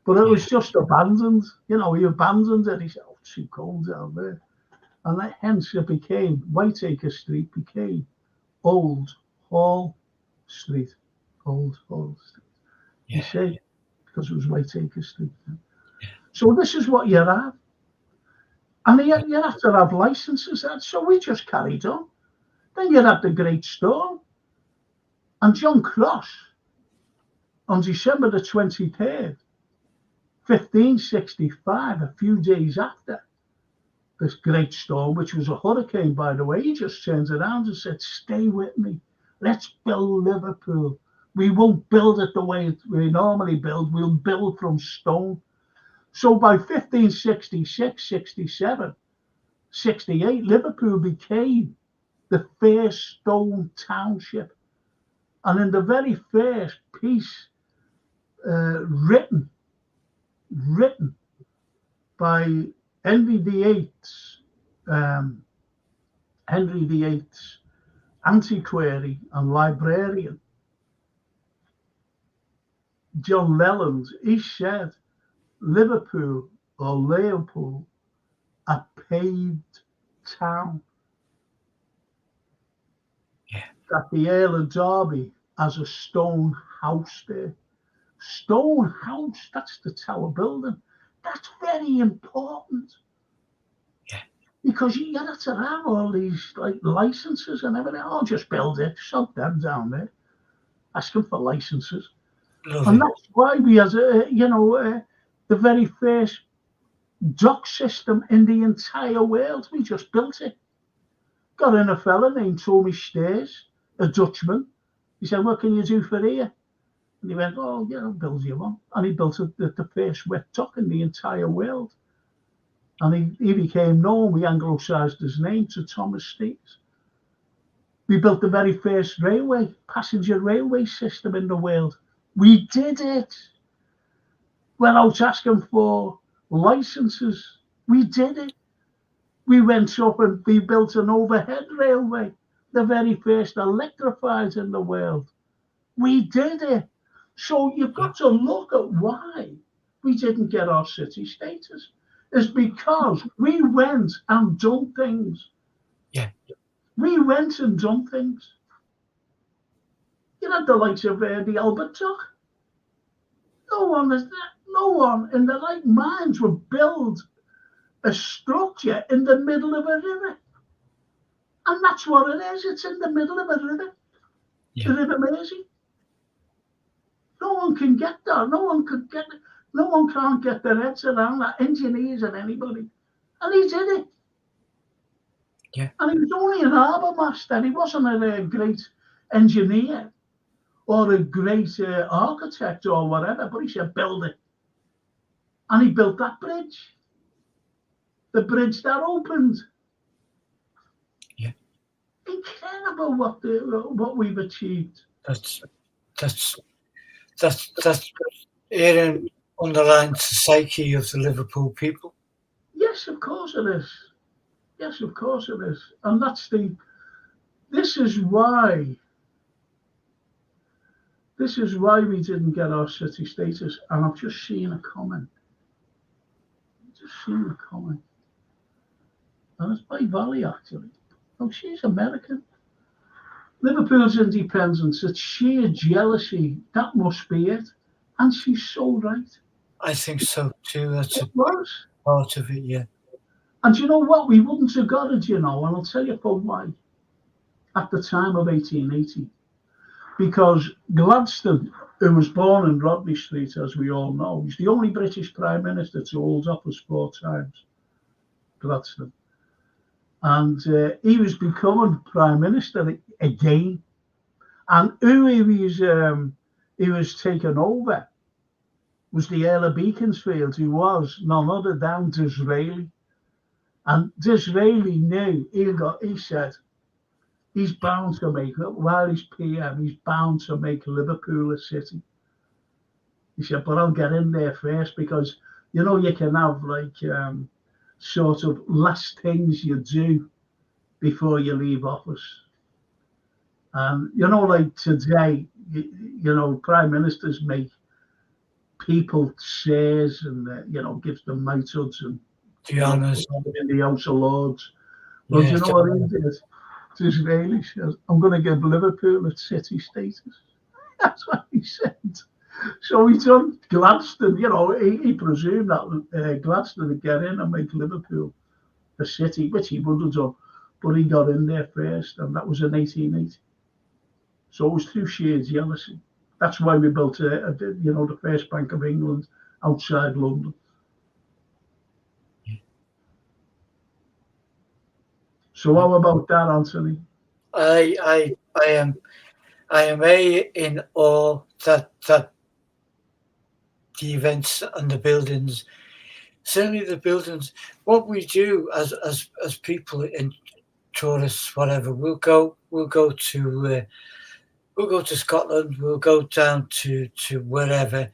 But it was just abandoned. You know, he abandoned it. He said, oh, too cold down there. And that, hence it became, Whiteacre Street became Old Hall Street. Old Hall Street. You see, because it was Whiteacre Street. So this is what you have. And you have to have licenses. So we just carried on. Then you had the Great Storm. And John Cross, on December the 23rd, 1565, a few days after this great storm, which was a hurricane, by the way, he just turned around and said, stay with me. Let's build Liverpool. We won't build it the way we normally build. We'll build from stone. So by 1566, 67, 68, Liverpool became the first stone township. And in the very first piece written by Henry VIII's antiquary and librarian, John Leland, he said Liverpool or Liverpool, a paved town. That the Earl of Derby has a stone house there. Stone house, that's the Tower building. That's very important. Yeah. Because you have to have all these like licenses and everything. I'll just build it, shove them down there, asking for licenses. And that's why we had, the very first dock system in the entire world. We just built it. Got in a fella named Tommy Stairs, a Dutchman. He said, what can you do for here? And he went, oh, yeah, I'll build you one. And he built the first wet dock in the entire world. And he became known, we anglicised his name to Thomas Stairs. We built the very first railway, passenger railway system in the world. We did it. Went out asking for licenses. We did it. We went up and we built an overhead railway, the very first electrified in the world. We did it. So you've got to look at why we didn't get our city status. It's because we went and done things. Yeah. We went and done things. You had the likes of the Albert Dock. No one in their right minds would build a structure in the middle of a river. And that's what it is. It's in the middle of a river. Yeah. The River Mersey. No one can get there. No one can't get their heads around that, engineers and anybody. And he did it. Yeah. And he was only an harbour master. He wasn't a great engineer or a great architect or whatever, but he said, build it. And he built that bridge. The bridge that opened. Yeah. Incredible what we've achieved. That's it underlines the psyche of the Liverpool people. Yes, of course it is. Yes, of course it is. And this is why we didn't get our city status. And I've just seen a comment. And it's by Valley, actually. Oh, she's American. Liverpool's independence, it's sheer jealousy. That must be it. And she's so right. I think so too. That's It was. part of it, yeah. And you know what? We wouldn't have got it, and I'll tell you for why. At the time of 1880. Because Gladstone, who was born in Rodney Street, as we all know, he's the only British Prime Minister to hold office 4 times. Gladstone. And he was becoming Prime Minister again. And who he was taking over was the Earl of Beaconsfield, who was none other than Disraeli. And Disraeli knew, he said, he's bound to make, while he's PM, he's bound to make Liverpool a city. He said, but I'll get in there first because, you know, you can have like sort of last things you do before you leave office. And, you know, like today, you know, prime ministers make people shares and, you know, gives them knighthoods and The honours. in the House of Lords. But Yeah, you know what he did? Disraeli says, I'm going to give Liverpool its city status. That's what he said. So he done Gladstone, you know, he presumed that Gladstone would get in and make Liverpool a city, which he would have done. But he got in there first, and that was in 1880. So it was through sheer jealousy. That's why we built, you know, the first Bank of England outside London. So how about that, Anthony? I am in awe that the events and the buildings, certainly the buildings, what we do as people in tourists, whatever, we'll go to Scotland, we'll go down to wherever,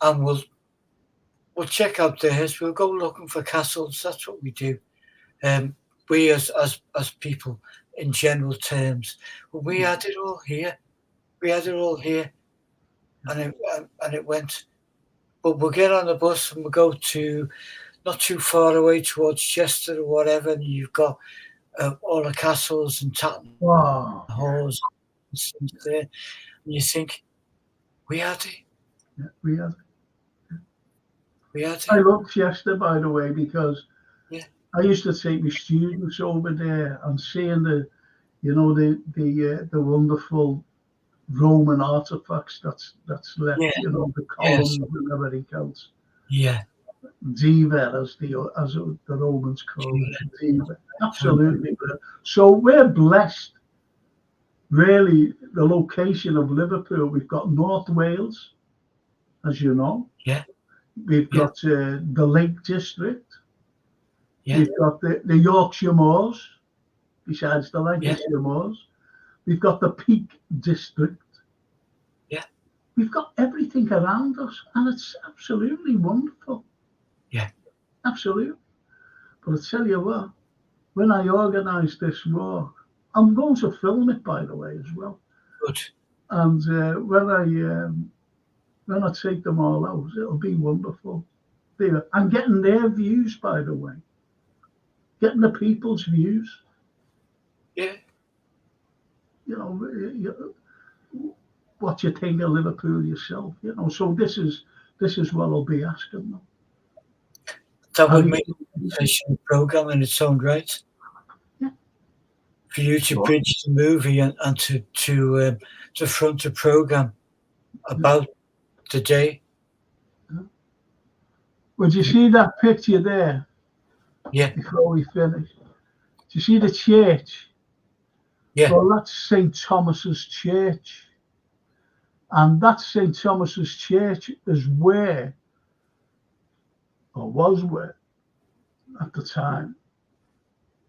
and we'll check out the history. We'll go looking for castles. That's what we do. We as people in general terms, we had it all here. And it went. But we'll get on the bus and we'll go to not too far away towards Chester or whatever, and you've got all the castles and Tatton halls and things there, and you think, we had it. Yeah, we had it. We had it. I love Chester, by the way, because yeah. I used to take my students over there and seeing the wonderful Roman artifacts that's left, yeah. you know, the columns and everything else. Yeah. Diva, as the Romans call it. Diva. Absolutely. So we're blessed, really, the location of Liverpool. We've got North Wales, as you know. Yeah. We've got the Lake District. Yeah. We've got the Yorkshire Moors, besides the Lancashire Moors. We've got the Peak District. Yeah. We've got everything around us, and it's absolutely wonderful. Yeah. Absolutely. But I tell you what, when I organise this walk, I'm going to film it, by the way, as well. Good. And when I take them all out, it'll be wonderful. I'm getting their views, by the way. Getting the people's views. Yeah. You know, what you think of Liverpool yourself, you know. So this is what I'll be asking them. That would make a program in its own right. Yeah. For you to bridge the movie and to front a program about the day. Would you see that picture there? Yeah. Before we finish, do you see the church? Yeah. Well, that's St. Thomas's Church. And that St. Thomas's Church is where, or was where, at the time,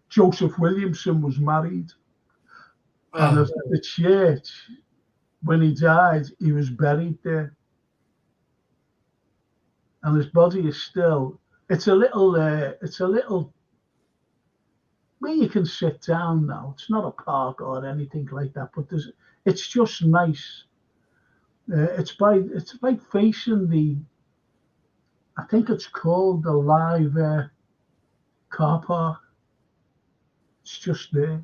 Joseph Williamson was married. And at the church, when he died, he was buried there. And his body is still, it's a little where you can sit down now. It's not a park or anything like that, but it's just nice. It's like facing the, I think it's called the Live car park. It's just there.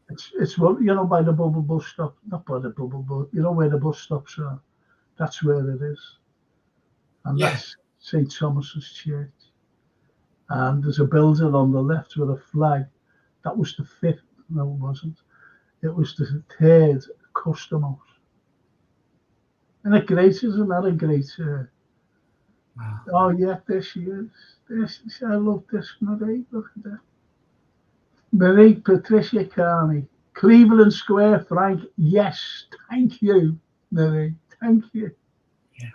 It's you know, by the Bubble bus stop, not by the Bubble, but you know where the bus stops are. That's where it is, and that's St. Thomas's Church. And there's a building on the left with a flag. That was the 5th. No, it wasn't. It was the 3rd custom house. Isn't it great? Isn't that a great? Wow. Oh yeah, there she is. I love this, Marie. Look at that. Marie Patricia Carney, Cleveland Square, Frank. Yes, thank you, Marie. Thank you. Yeah.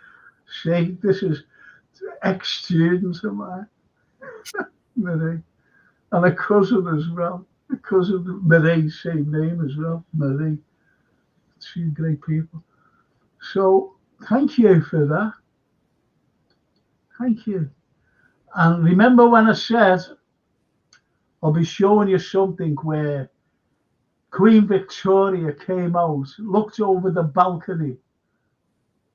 See, this is ex-students of mine. Marie. And a cousin as well. A cousin, Marie, same name as well, Marie. Two great people. So Thank you for that. Thank you. And remember when I said I'll be showing you something where Queen Victoria came out, looked over the balcony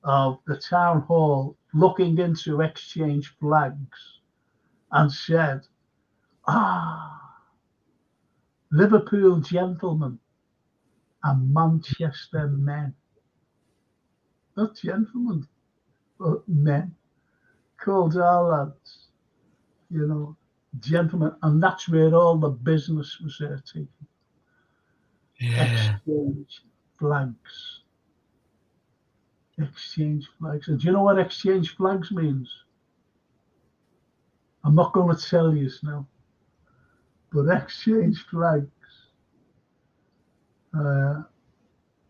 of the town hall, looking into exchange flags, and said, "Ah, Liverpool gentlemen and Manchester men." Not gentlemen, but men. Called our lads, gentlemen. And that's where all the business was taken. Yeah. Exchange flags. Exchange flags. And do you know what exchange flags means? I'm not going to tell you now. But exchange flags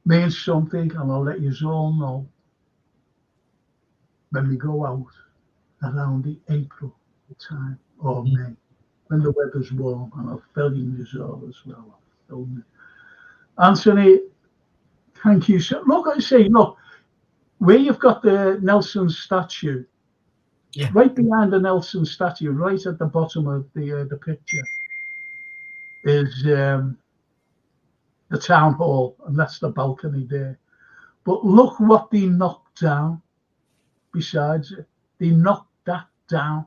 means something, and I'll let you all know when we go out around the April time or May, when the weather's warm, and I'll film you all as well. Anthony, thank you. So, look, I say, look, where you've got the Nelson statue, Yeah. right behind the Nelson statue, right at the bottom of the picture, is the town hall, and that's the balcony there. But look what they knocked down besides it. They knocked that down,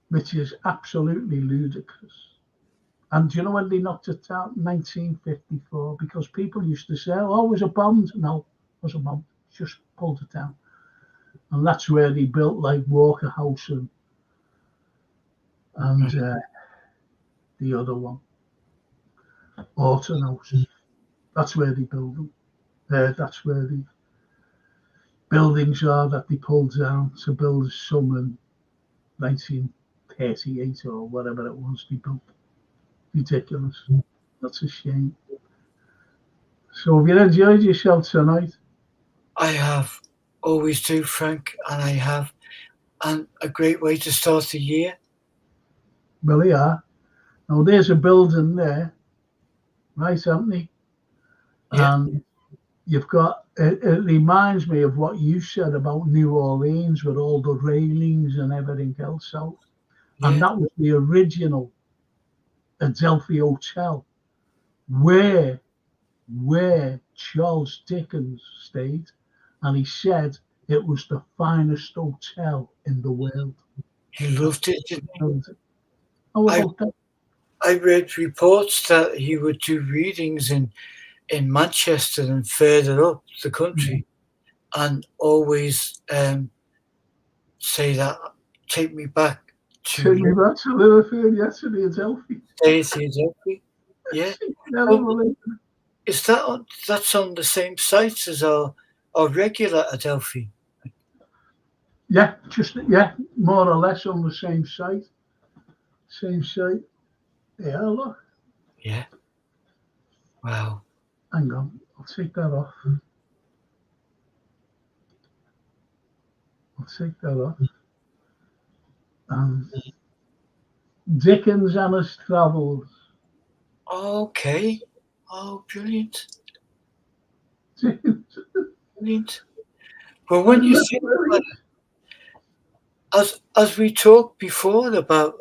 which is absolutely ludicrous. And do you know when they knocked it down? 1954, because people used to say, oh, it was a bomb. No, it was a bomb. Just pulled it down. And that's where they built like Walker House and the other one, Orton House. That's where they built them. That's where the buildings are that they pulled down to build some in 1938 or whatever it was they built. Ridiculous. That's a shame. So have you enjoyed yourself tonight? I have. Always do, Frank, and I have. And a great way to start the year. Well, yeah. Now there's a building there, right, Anthony? Yeah. And you've got, it reminds me of what you said about New Orleans with all the railings and everything else out. And that was the original Adelphi Hotel where Charles Dickens stayed. And he said it was the finest hotel in the world. He loved it, didn't he? How about that? I read reports that he would do readings in Manchester and further up the country, and always say that, take me back to Liverpool, yes, to the Adelphi. Stay at the Adelphi. Yeah. Is that's on the same site as our regular Adelphi? Yeah, more or less on the same site. Same site. Yeah, look. Yeah. Wow. Hang on, I'll take that off. Dickens and his travels. Okay. Oh, brilliant. Brilliant. Well, when you think about it, as we talked before about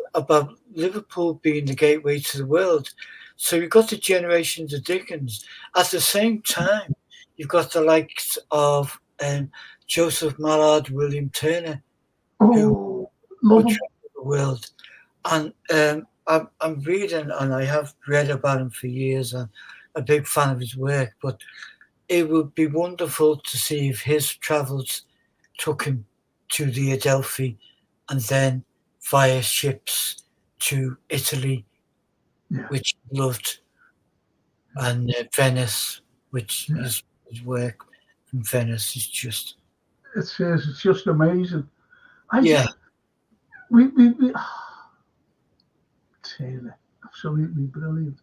Liverpool being the gateway to the world, so you've got the generations of Dickens. At the same time, you've got the likes of Joseph Mallard, William Turner, who would travel the world. And I'm reading, and I have read about him for years. I'm a big fan of his work, but it would be wonderful to see if his travels took him to the Adelphi and then via ships to Italy, which he loved, and Venice, which his work in Venice is just... It's just amazing. We Taylor, absolutely brilliant.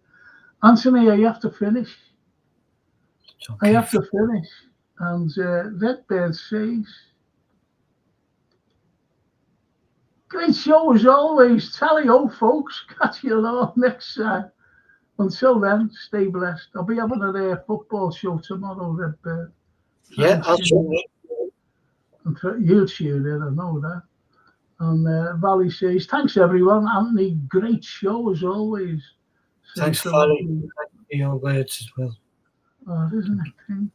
Anthony, I have to finish. Okay. I have to finish. And Redbird says, great show as always. Tally-ho, folks. Catch you all next time. Until then, stay blessed. I'll be having a football show tomorrow, Redbird. Yeah, Thanks, I'll tune in. and you'll tune in, I know that. And Valley says, thanks everyone. Anthony, great show as always. Thanks, Says the Valley. lovely- For your words as well. Oh, isn't it? Thing?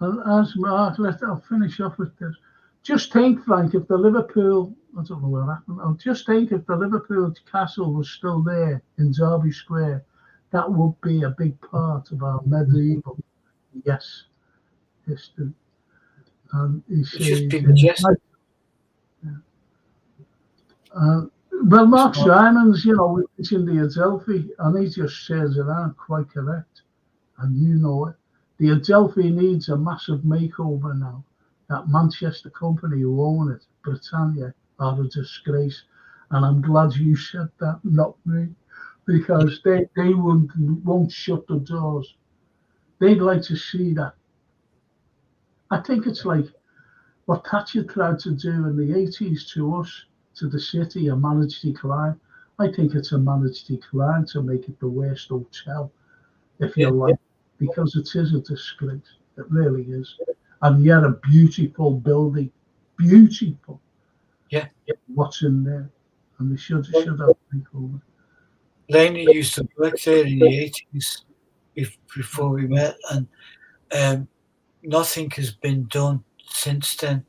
And as Mark, I'll finish off with this. Just think, Frank, if the Liverpool, I don't know what happened, I'll just think if the Liverpool castle was still there in Derby Square, that would be a big part of our medieval, yes, history. And he It's just says, been majestic. well, Mark Simons, you know, it's in the Adelphi, and he just says it aren't quite correct, and you know it. The Adelphi needs a massive makeover now. That Manchester company who own it, Britannia, are a disgrace. And I'm glad you said that, not me, because they won't shut the doors. They'd like to see that. I think it's like what Thatcher tried to do in the 80s to us, to the city, a managed decline. I think it's a managed decline to make it the worst hotel, if you like, because it is a disgrace. It really is. And yet a beautiful building, beautiful. Yeah. What's in there? And they should have takeover. Laney used to work there in the 80s before we met, and nothing has been done since then.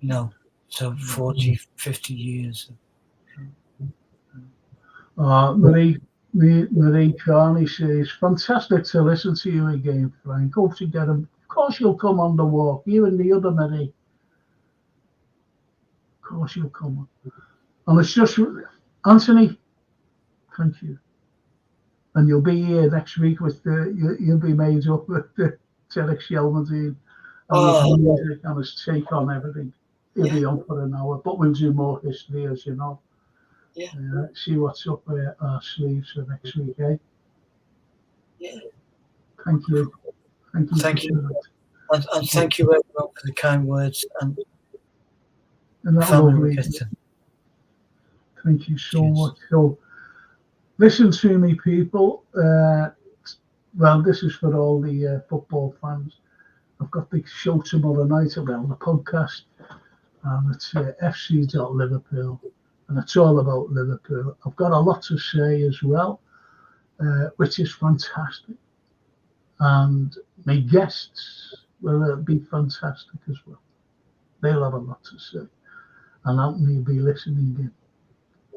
You know, so 40, 50 years. Marie Carney says, fantastic to listen to you again, Frank. Hope to get him. Of course you'll come on the walk, you and the other Marie. Of course you'll come on. And it's just, Anthony, thank you. And you'll be here next week with you'll be made up with the Derek Shelmadine and his music and his take on everything. He'll be on for an hour, but we'll do more history, as you know. Yeah. See what's up our sleeves for next week, eh? Yeah. Thank you. Thank you. And thank you everyone for the kind words and that family. Thank you so much. So, listen to me, people. Well, this is for all the football fans. I've got the show tomorrow night about the podcast, and it's fc.liverpool, and it's all about Liverpool. I've got a lot to say as well, which is fantastic. And my guests will be fantastic as well. They'll have a lot to say. And Anthony will be listening in,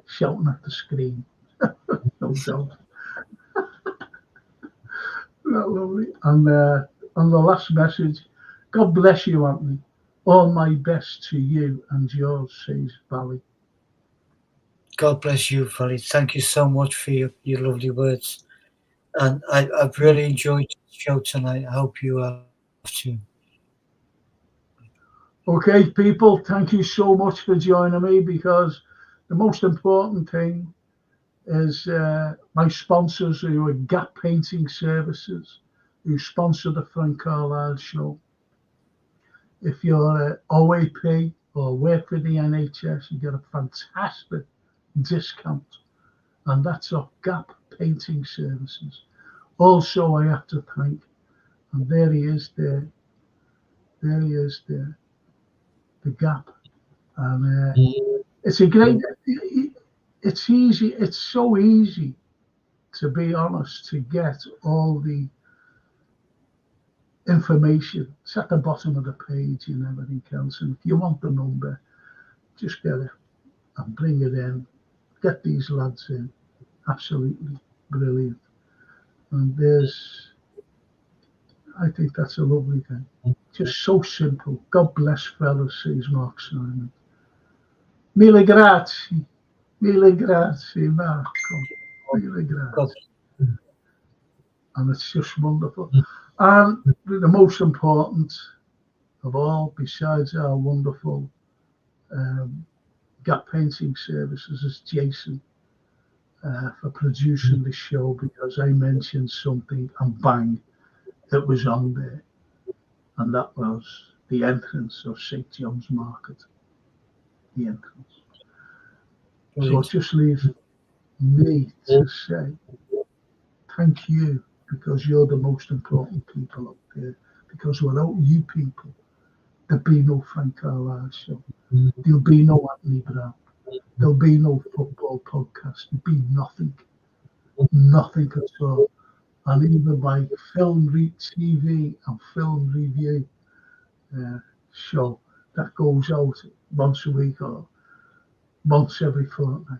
shouting at the screen. No doubt. Not lovely. And the last message, God bless you, Anthony. All my best to you and yours, says Valley. God bless you, Valley. Thank you so much for your lovely words. And I've really enjoyed the show tonight. I hope you have too. Okay, people, thank you so much for joining me, because the most important thing is my sponsors, who are Gap Painting Services, who sponsor the Frank Carlyle Show. If you're OAP or work for the NHS, you get a fantastic discount, and that's off Gap Painting Services. Also, I have to thank, and there he is there, the Gap, and it's a great, it's easy, it's so easy, to be honest, to get all the information. It's at the bottom of the page and everything else, and if you want the number, just get it and bring it in, get these lads in. Absolutely brilliant. And I think that's a lovely thing. Just so simple. God bless, fellas, says Mark Simon. Mille grazie, Marco. Mille grazie. And it's just wonderful. And the most important of all, besides our wonderful Gap Painting Services, is Jason for producing the show, because I mentioned something and bang, it was on there. And that was the entrance of St. John's Market. The entrance. So it just leaves me to say thank you, because you're the most important people up there, because without you people, there'd be no Frank Carlyle Show. There'll be no Anthony Brown. There'll be no football podcast. There'll be nothing. Nothing at all. And even my TV and film review show that goes out once a week or once every fortnight.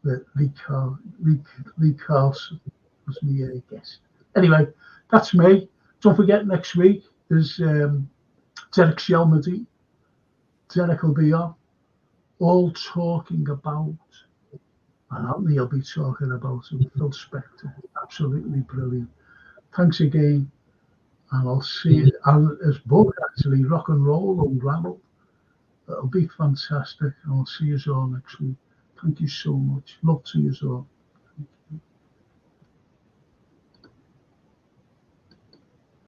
That Lee Carlson was my guest. Anyway, that's me. Don't forget, next week there's Derek Shelmody. Derek will be on, all talking about, and Anthony will be talking about it, Phil Spector. Absolutely brilliant. Thanks again, and I'll see you. And his book, actually, Rock and Roll Unraveled. It'll be fantastic, and I'll see you all next week. Thank you so much. Love to you all.